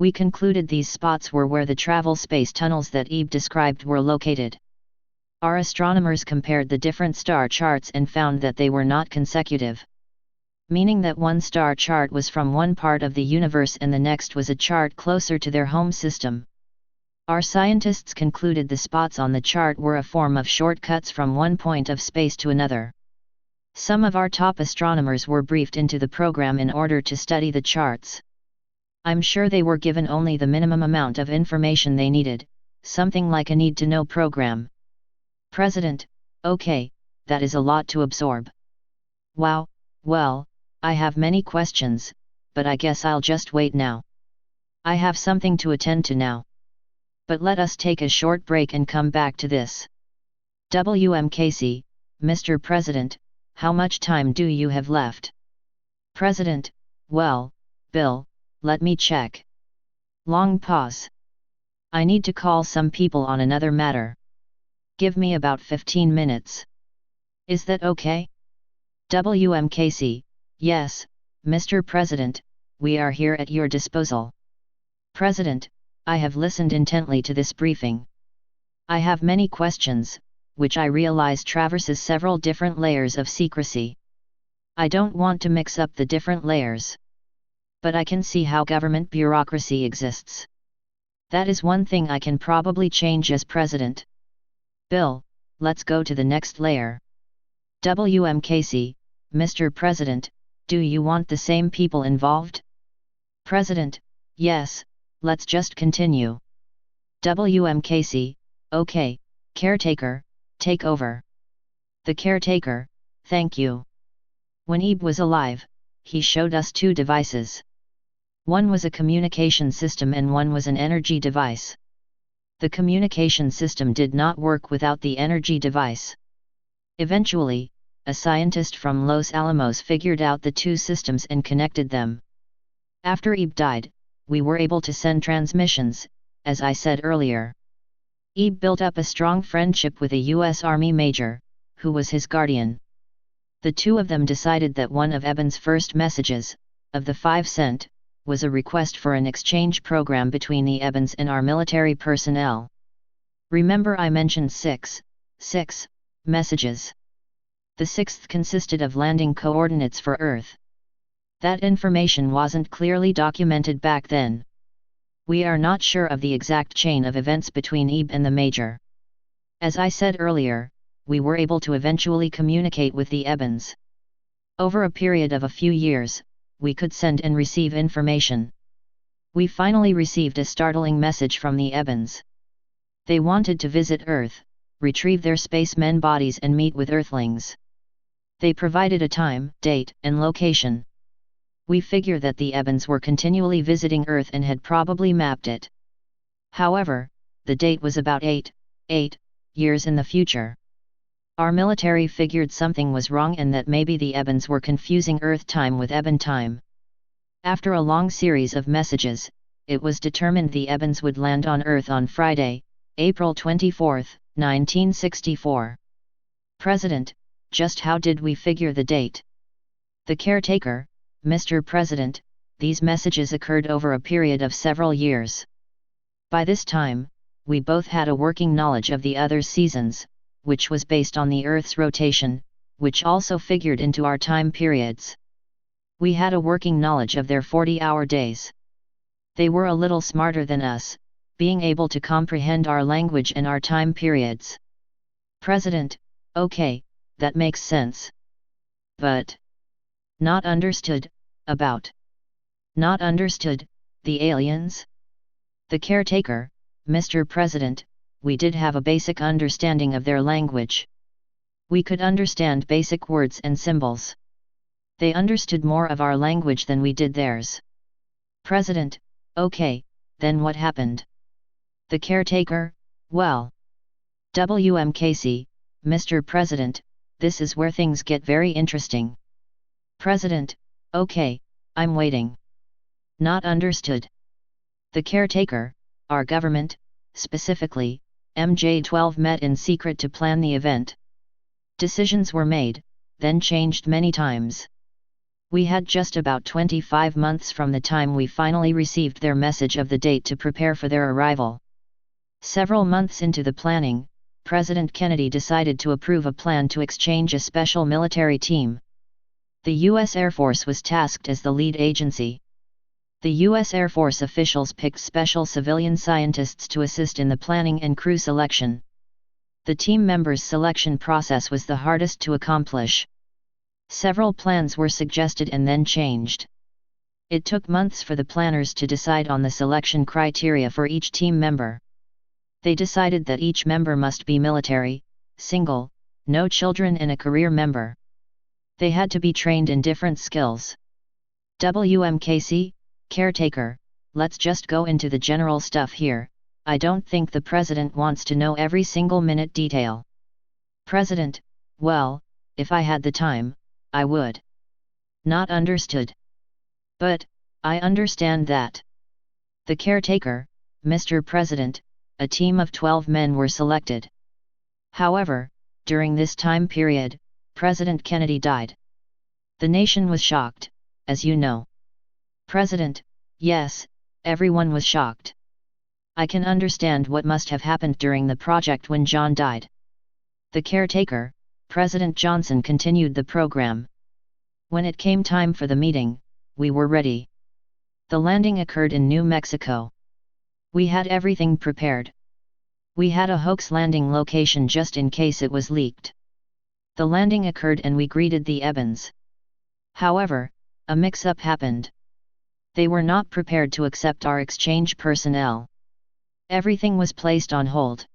We concluded these spots were where the travel space tunnels that Ebe described were located. Our astronomers compared the different star charts and found that they were not consecutive. Meaning that one star chart was from one part of the universe and the next was a chart closer to their home system. Our scientists concluded the spots on the chart were a form of shortcuts from one point of space to another. Some of our top astronomers were briefed into the program in order to study the charts. I'm sure they were given only the minimum amount of information they needed, something like a need-to-know program. President: okay, that is a lot to absorb. Wow, well, I have many questions, but I guess I'll just wait now. I have something to attend to now. But let us take a short break and come back to this. WMKC, Mr. President, how much time do you have left? President: well, Bill, let me check. Long pause. I need to call some people on another matter. Give me about 15 minutes. Is that okay? WMKC: yes, Mr. President, we are here at your disposal. President: I have listened intently to this briefing. I have many questions, which I realize traverses several different layers of secrecy. I don't want to mix up the different layers. But I can see how government bureaucracy exists. That is one thing I can probably change as president. Bill, let's go to the next layer. WMKC, Mr. President, do you want the same people involved? President: yes, let's just continue. WMKC: okay, caretaker, take over. The caretaker: thank you. When Ebe was alive, he showed us two devices. One was a communication system and one was an energy device. The communication system did not work without the energy device. Eventually, a scientist from Los Alamos figured out the two systems and connected them. After Ebe died, we were able to send transmissions, as I said earlier. Ebe built up a strong friendship with a U.S. Army major, who was his guardian. The two of them decided that one of Eben's first messages, of the 5 sent, was a request for an exchange program between the Ebens and our military personnel. Remember I mentioned six messages. The 6th consisted of landing coordinates for Earth. That information wasn't clearly documented back then. We are not sure of the exact chain of events between Ebe and the Major. As I said earlier, we were able to eventually communicate with the Ebens. Over a period of a few years, we could send and receive information. We finally received a startling message from the Ebens. They wanted to visit Earth, retrieve their spacemen bodies and meet with Earthlings. They provided a time, date, and location. We figure that the Ebens were continually visiting Earth and had probably mapped it. However, the date was about 8 years in the future. Our military figured something was wrong and that maybe the Ebens were confusing Earth time with Eben time. After a long series of messages, it was determined the Ebens would land on Earth on Friday, April 24, 1964. President, just how did we figure the date? The caretaker, Mr. President, these messages occurred over a period of several years. By this time, we both had a working knowledge of the other seasons, which was based on the Earth's rotation, which also figured into our time periods. We had a working knowledge of their 40-hour days. They were a little smarter than us, being able to comprehend our language and our time periods. President, okay, that makes sense. But not understood, about. Not understood, the aliens? The caretaker, Mr. President, we did have a basic understanding of their language. We could understand basic words and symbols. They understood more of our language than we did theirs. President, okay, then what happened? The caretaker, well. WMKC, Mr. President, this is where things get very interesting. President, okay, I'm waiting. Not understood. The caretaker, our government, specifically, MJ-12 met in secret to plan the event. Decisions were made, then changed many times. We had just about 25 months from the time we finally received their message of the date to prepare for their arrival. Several months into the planning, President Kennedy decided to approve a plan to exchange a special military team. The U.S. Air Force was tasked as the lead agency. The U.S. Air Force officials picked special civilian scientists to assist in the planning and crew selection. The team members' selection process was the hardest to accomplish. Several plans were suggested and then changed. It took months for the planners to decide on the selection criteria for each team member. They decided that each member must be military, single, no children and a career member. They had to be trained in different skills. WMKC, caretaker, let's just go into the general stuff here. I don't think the president wants to know every single minute detail. President, well, if I had the time, I would. Not understood. But, I understand that. The caretaker, Mr. President, a team of 12 men were selected. However, during this time period, President Kennedy died. The nation was shocked, as you know. President, yes, everyone was shocked. I can understand what must have happened during the project when John died. The caretaker, President Johnson, continued the program. When it came time for the meeting, we were ready. The landing occurred in New Mexico. We had everything prepared. We had a hoax landing location just in case it was leaked. The landing occurred and we greeted the Ebens. However, a mix-up happened. They were not prepared to accept our exchange personnel. Everything was placed on hold.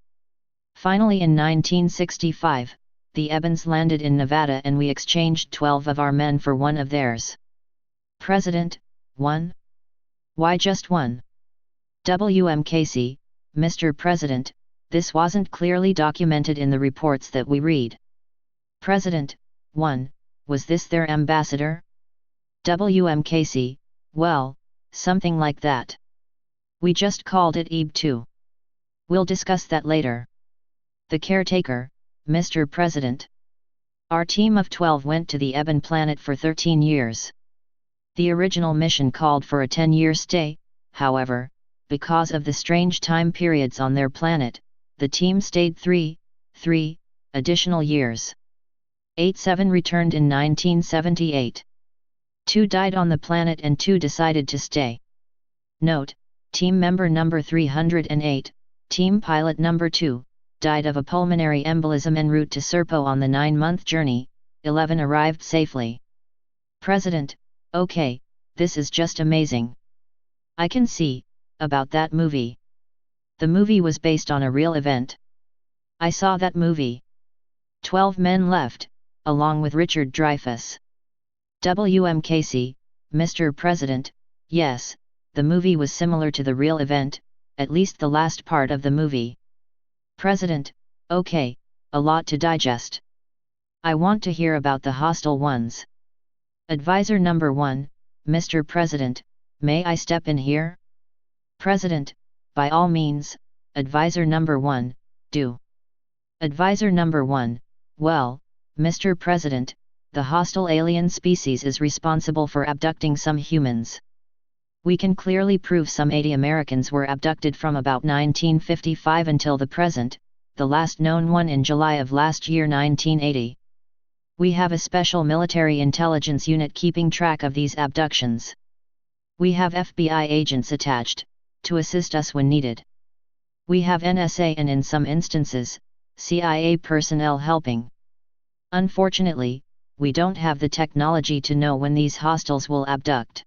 Finally in 1965, the Ebens landed in Nevada and we exchanged 12 of our men for one of theirs. President, one? Why just one? WMKC, Mr. President, this wasn't clearly documented in the reports that we read. President, one, was this their ambassador? WMKC, well, something like that. We just called it EB2. We'll discuss that later. The caretaker, Mr. President. Our team of 12 went to the Eben planet for 13 years. The original mission called for a 10-year stay, however, because of the strange time periods on their planet, the team stayed three additional years. 7 returned in 1978. 2 died on the planet and 2 decided to stay. Note, team member number 308, team pilot number 2, died of a pulmonary embolism en route to Serpo on the 9-month journey. 11 arrived safely. President, okay, this is just amazing. I can see, about that movie. The movie was based on a real event. I saw that movie. 12 men left, along with Richard Dreyfuss. WMKC, Mr. President, yes, the movie was similar to the real event, at least the last part of the movie. President, okay, a lot to digest. I want to hear about the hostile ones. Advisor number 1, Mr. President, may I step in here? President, by all means. Advisor number 1, do. Advisor number 1, well, Mr. President, the hostile alien species is responsible for abducting some humans. We can clearly prove some 80 Americans were abducted from about 1955 until the present, the last known one in July of last year 1980. We have a special military intelligence unit keeping track of these abductions. We have FBI agents attached, to assist us when needed. We have NSA and in some instances, CIA personnel helping. Unfortunately, we don't have the technology to know when these hostiles will abduct.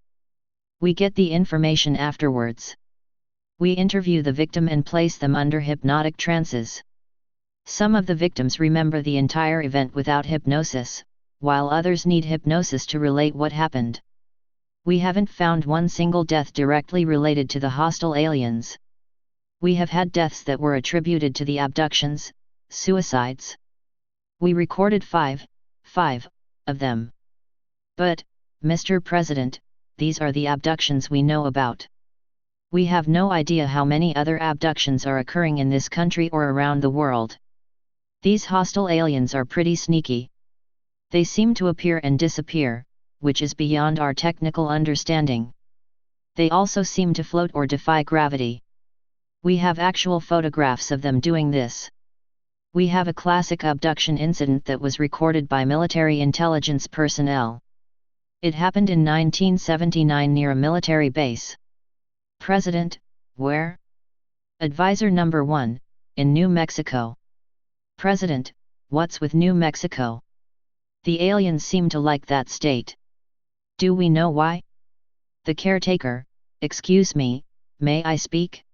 We get the information afterwards. We interview the victim and place them under hypnotic trances. Some of the victims remember the entire event without hypnosis, while others need hypnosis to relate what happened. We haven't found one single death directly related to the hostile aliens. We have had deaths that were attributed to the abductions, suicides. We recorded five of them. But, Mr. President, these are the abductions we know about. We have no idea how many other abductions are occurring in this country or around the world. These hostile aliens are pretty sneaky. They seem to appear and disappear, which is beyond our technical understanding. They also seem to float or defy gravity. We have actual photographs of them doing this. We have a classic abduction incident that was recorded by military intelligence personnel. It happened in 1979 near a military base. President, where? Advisor number 1, in New Mexico. President, what's with New Mexico? The aliens seem to like that state. Do we know why? The caretaker, excuse me, may I speak?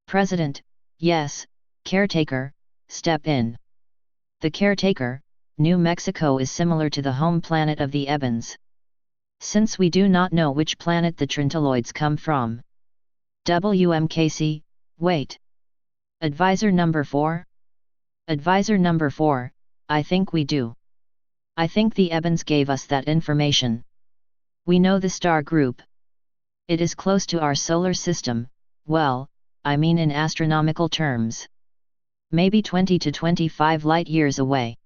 President, yes, caretaker, step in. The caretaker, New Mexico is similar to the home planet of the Ebens. Since we do not know which planet the Trentaloids come from. WMKC, wait. Advisor number 4? Advisor number 4, I think we do. I think the Ebens gave us that information. We know the star group. It is close to our solar system, well, I mean in astronomical terms. Maybe 20 to 25 light years away.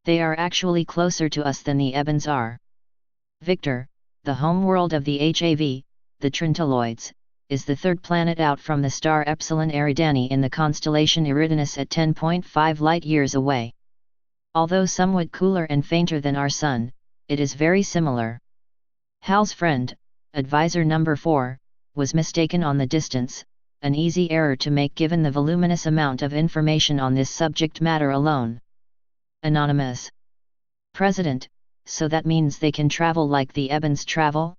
They are actually closer to us than the Ebens are. Victor, the homeworld of the HAV, the Trentaloids, is the third planet out from the star Epsilon Eridani in the constellation Eridanus at 10.5 light-years away. Although somewhat cooler and fainter than our Sun, it is very similar. Hal's friend, advisor number 4, was mistaken on the distance, an easy error to make given the voluminous amount of information on this subject matter alone. Anonymous. President, so that means they can travel like the Ebens travel?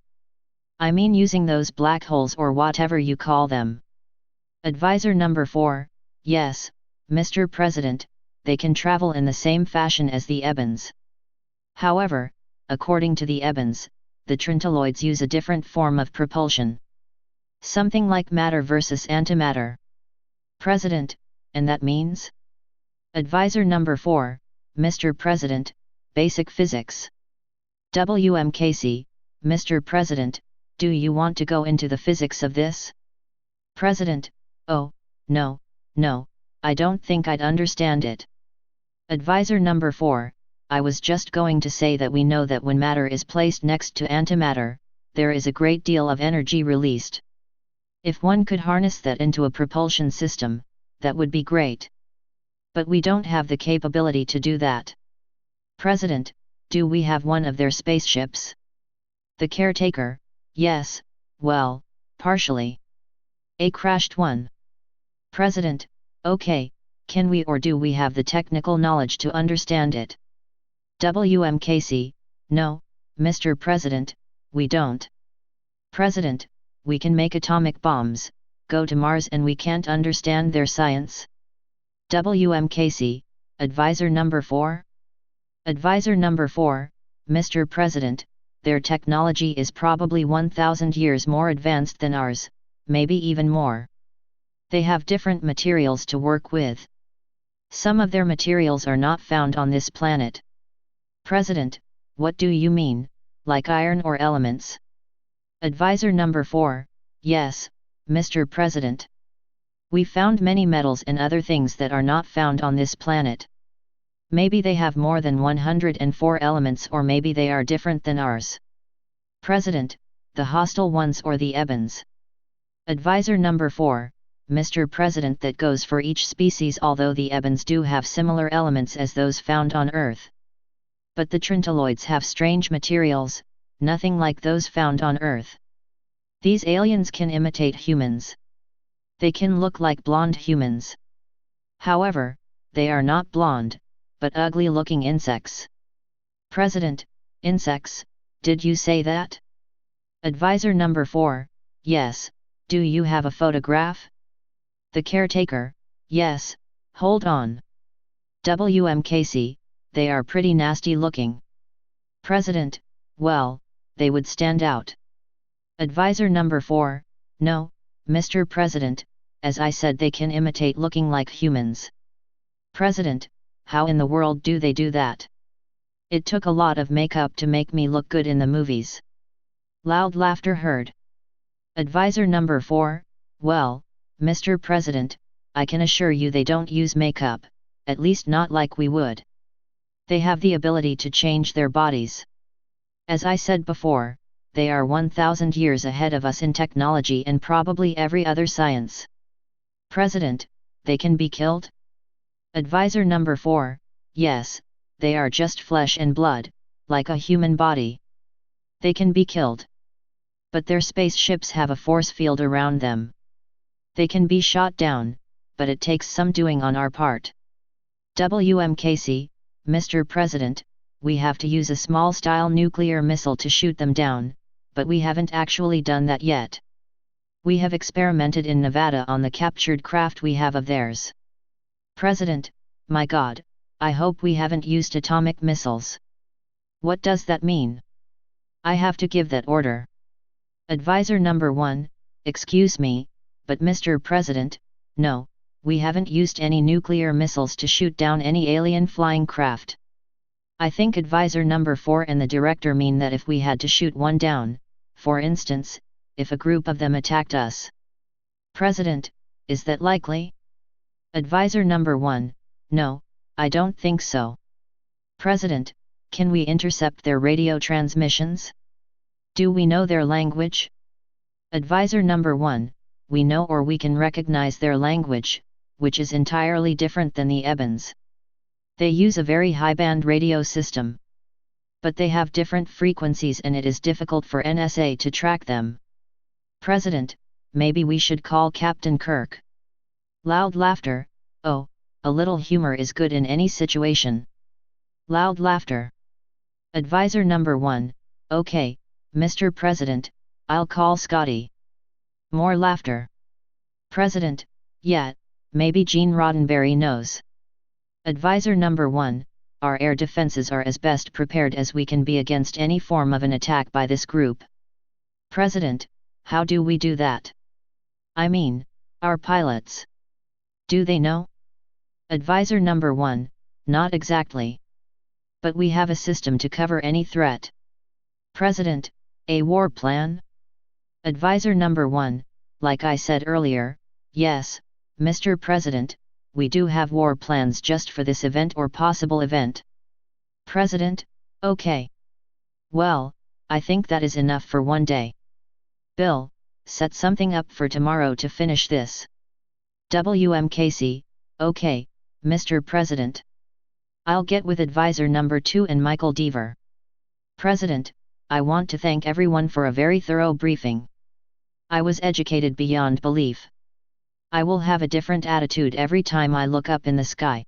I mean using those black holes or whatever you call them. Advisor number 4, yes, Mr. President, they can travel in the same fashion as the Ebens. However, according to the Ebens, the Trentaloids use a different form of propulsion. Something like matter versus antimatter. President, and that means? Advisor number 4, Mr. President, basic physics. WMKC, Mr. President, do you want to go into the physics of this? President, oh, no, I don't think I'd understand it. Advisor number 4, I was just going to say that we know that when matter is placed next to antimatter, there is a great deal of energy released. If one could harness that into a propulsion system, that would be great. But we don't have the capability to do that. President, do we have one of their spaceships? The caretaker, yes, well, partially. A crashed one. President, okay, can we or do we have the technical knowledge to understand it? WMKC, no, Mr. President, we don't. President, we can make atomic bombs, go to Mars and we can't understand their science? WMKC, advisor number 4? Advisor number 4, Mr. President, their technology is probably 1,000 years more advanced than ours, maybe even more. They have different materials to work with. Some of their materials are not found on this planet. President, what do you mean, like iron or elements? Advisor number 4, yes, Mr. President. We found many metals and other things that are not found on this planet. Maybe they have more than 104 elements, or maybe they are different than ours. President, the hostile ones or the ebons? Advisor number 4, Mr. President, that goes for each species, although the ebons do have similar elements as those found on Earth. But the Trintoloids have strange materials, nothing like those found on Earth. These aliens can imitate humans. They can look like blonde humans. However, they are not blonde, but ugly-looking insects. President, insects, did you say that? Advisor number 4, yes, do you have a photograph? The caretaker, yes, hold on. WMKC, they are pretty nasty looking. President, well, they would stand out. Advisor number 4, no, Mr. President, as I said, they can imitate looking like humans. President, how in the world do they do that? It took a lot of makeup to make me look good in the movies. Loud laughter heard. Advisor number 4, well, Mr. President, I can assure you they don't use makeup, at least not like we would. They have the ability to change their bodies. As I said before, they are 1,000 years ahead of us in technology and probably every other science. President, they can be killed? Advisor number 4, yes, they are just flesh and blood, like a human body. They can be killed. But their spaceships have a force field around them. They can be shot down, but it takes some doing on our part. WMKC, Mr. President, we have to use a small-style nuclear missile to shoot them down, but we haven't actually done that yet. We have experimented in Nevada on the captured craft we have of theirs. President, my God, I hope we haven't used atomic missiles. What does that mean? I have to give that order. Advisor number 1, excuse me, but Mr. President, no, we haven't used any nuclear missiles to shoot down any alien flying craft. I think Advisor number 4 and the director mean that if we had to shoot one down, for instance, if a group of them attacked us. President, is that likely? Advisor number 1, no, I don't think so. President, can we intercept their radio transmissions? Do we know their language? Advisor number 1, we know or we can recognize their language, which is entirely different than the ebons. They use a very high-band radio system. But they have different frequencies and it is difficult for NSA to track them. President, maybe we should call Captain Kirk. Loud laughter, oh, a little humor is good in any situation. Loud laughter. Advisor number 1, okay, Mr. President, I'll call Scotty. More laughter. President, yeah, maybe Gene Roddenberry knows. Advisor number 1, our air defenses are as best prepared as we can be against any form of an attack by this group. President, how do we do that? I mean, our pilots. Do they know? Advisor number 1, not exactly. But we have a system to cover any threat. President, a war plan? Advisor number 1, like I said earlier, yes, Mr. President, we do have war plans just for this event or possible event. President, okay. Well, I think that is enough for one day. Bill, set something up for tomorrow to finish this. WMKC, okay, Mr. President. I'll get with Advisor number 2 and Michael Deaver. President, I want to thank everyone for a very thorough briefing. I was educated beyond belief. I will have a different attitude every time I look up in the sky.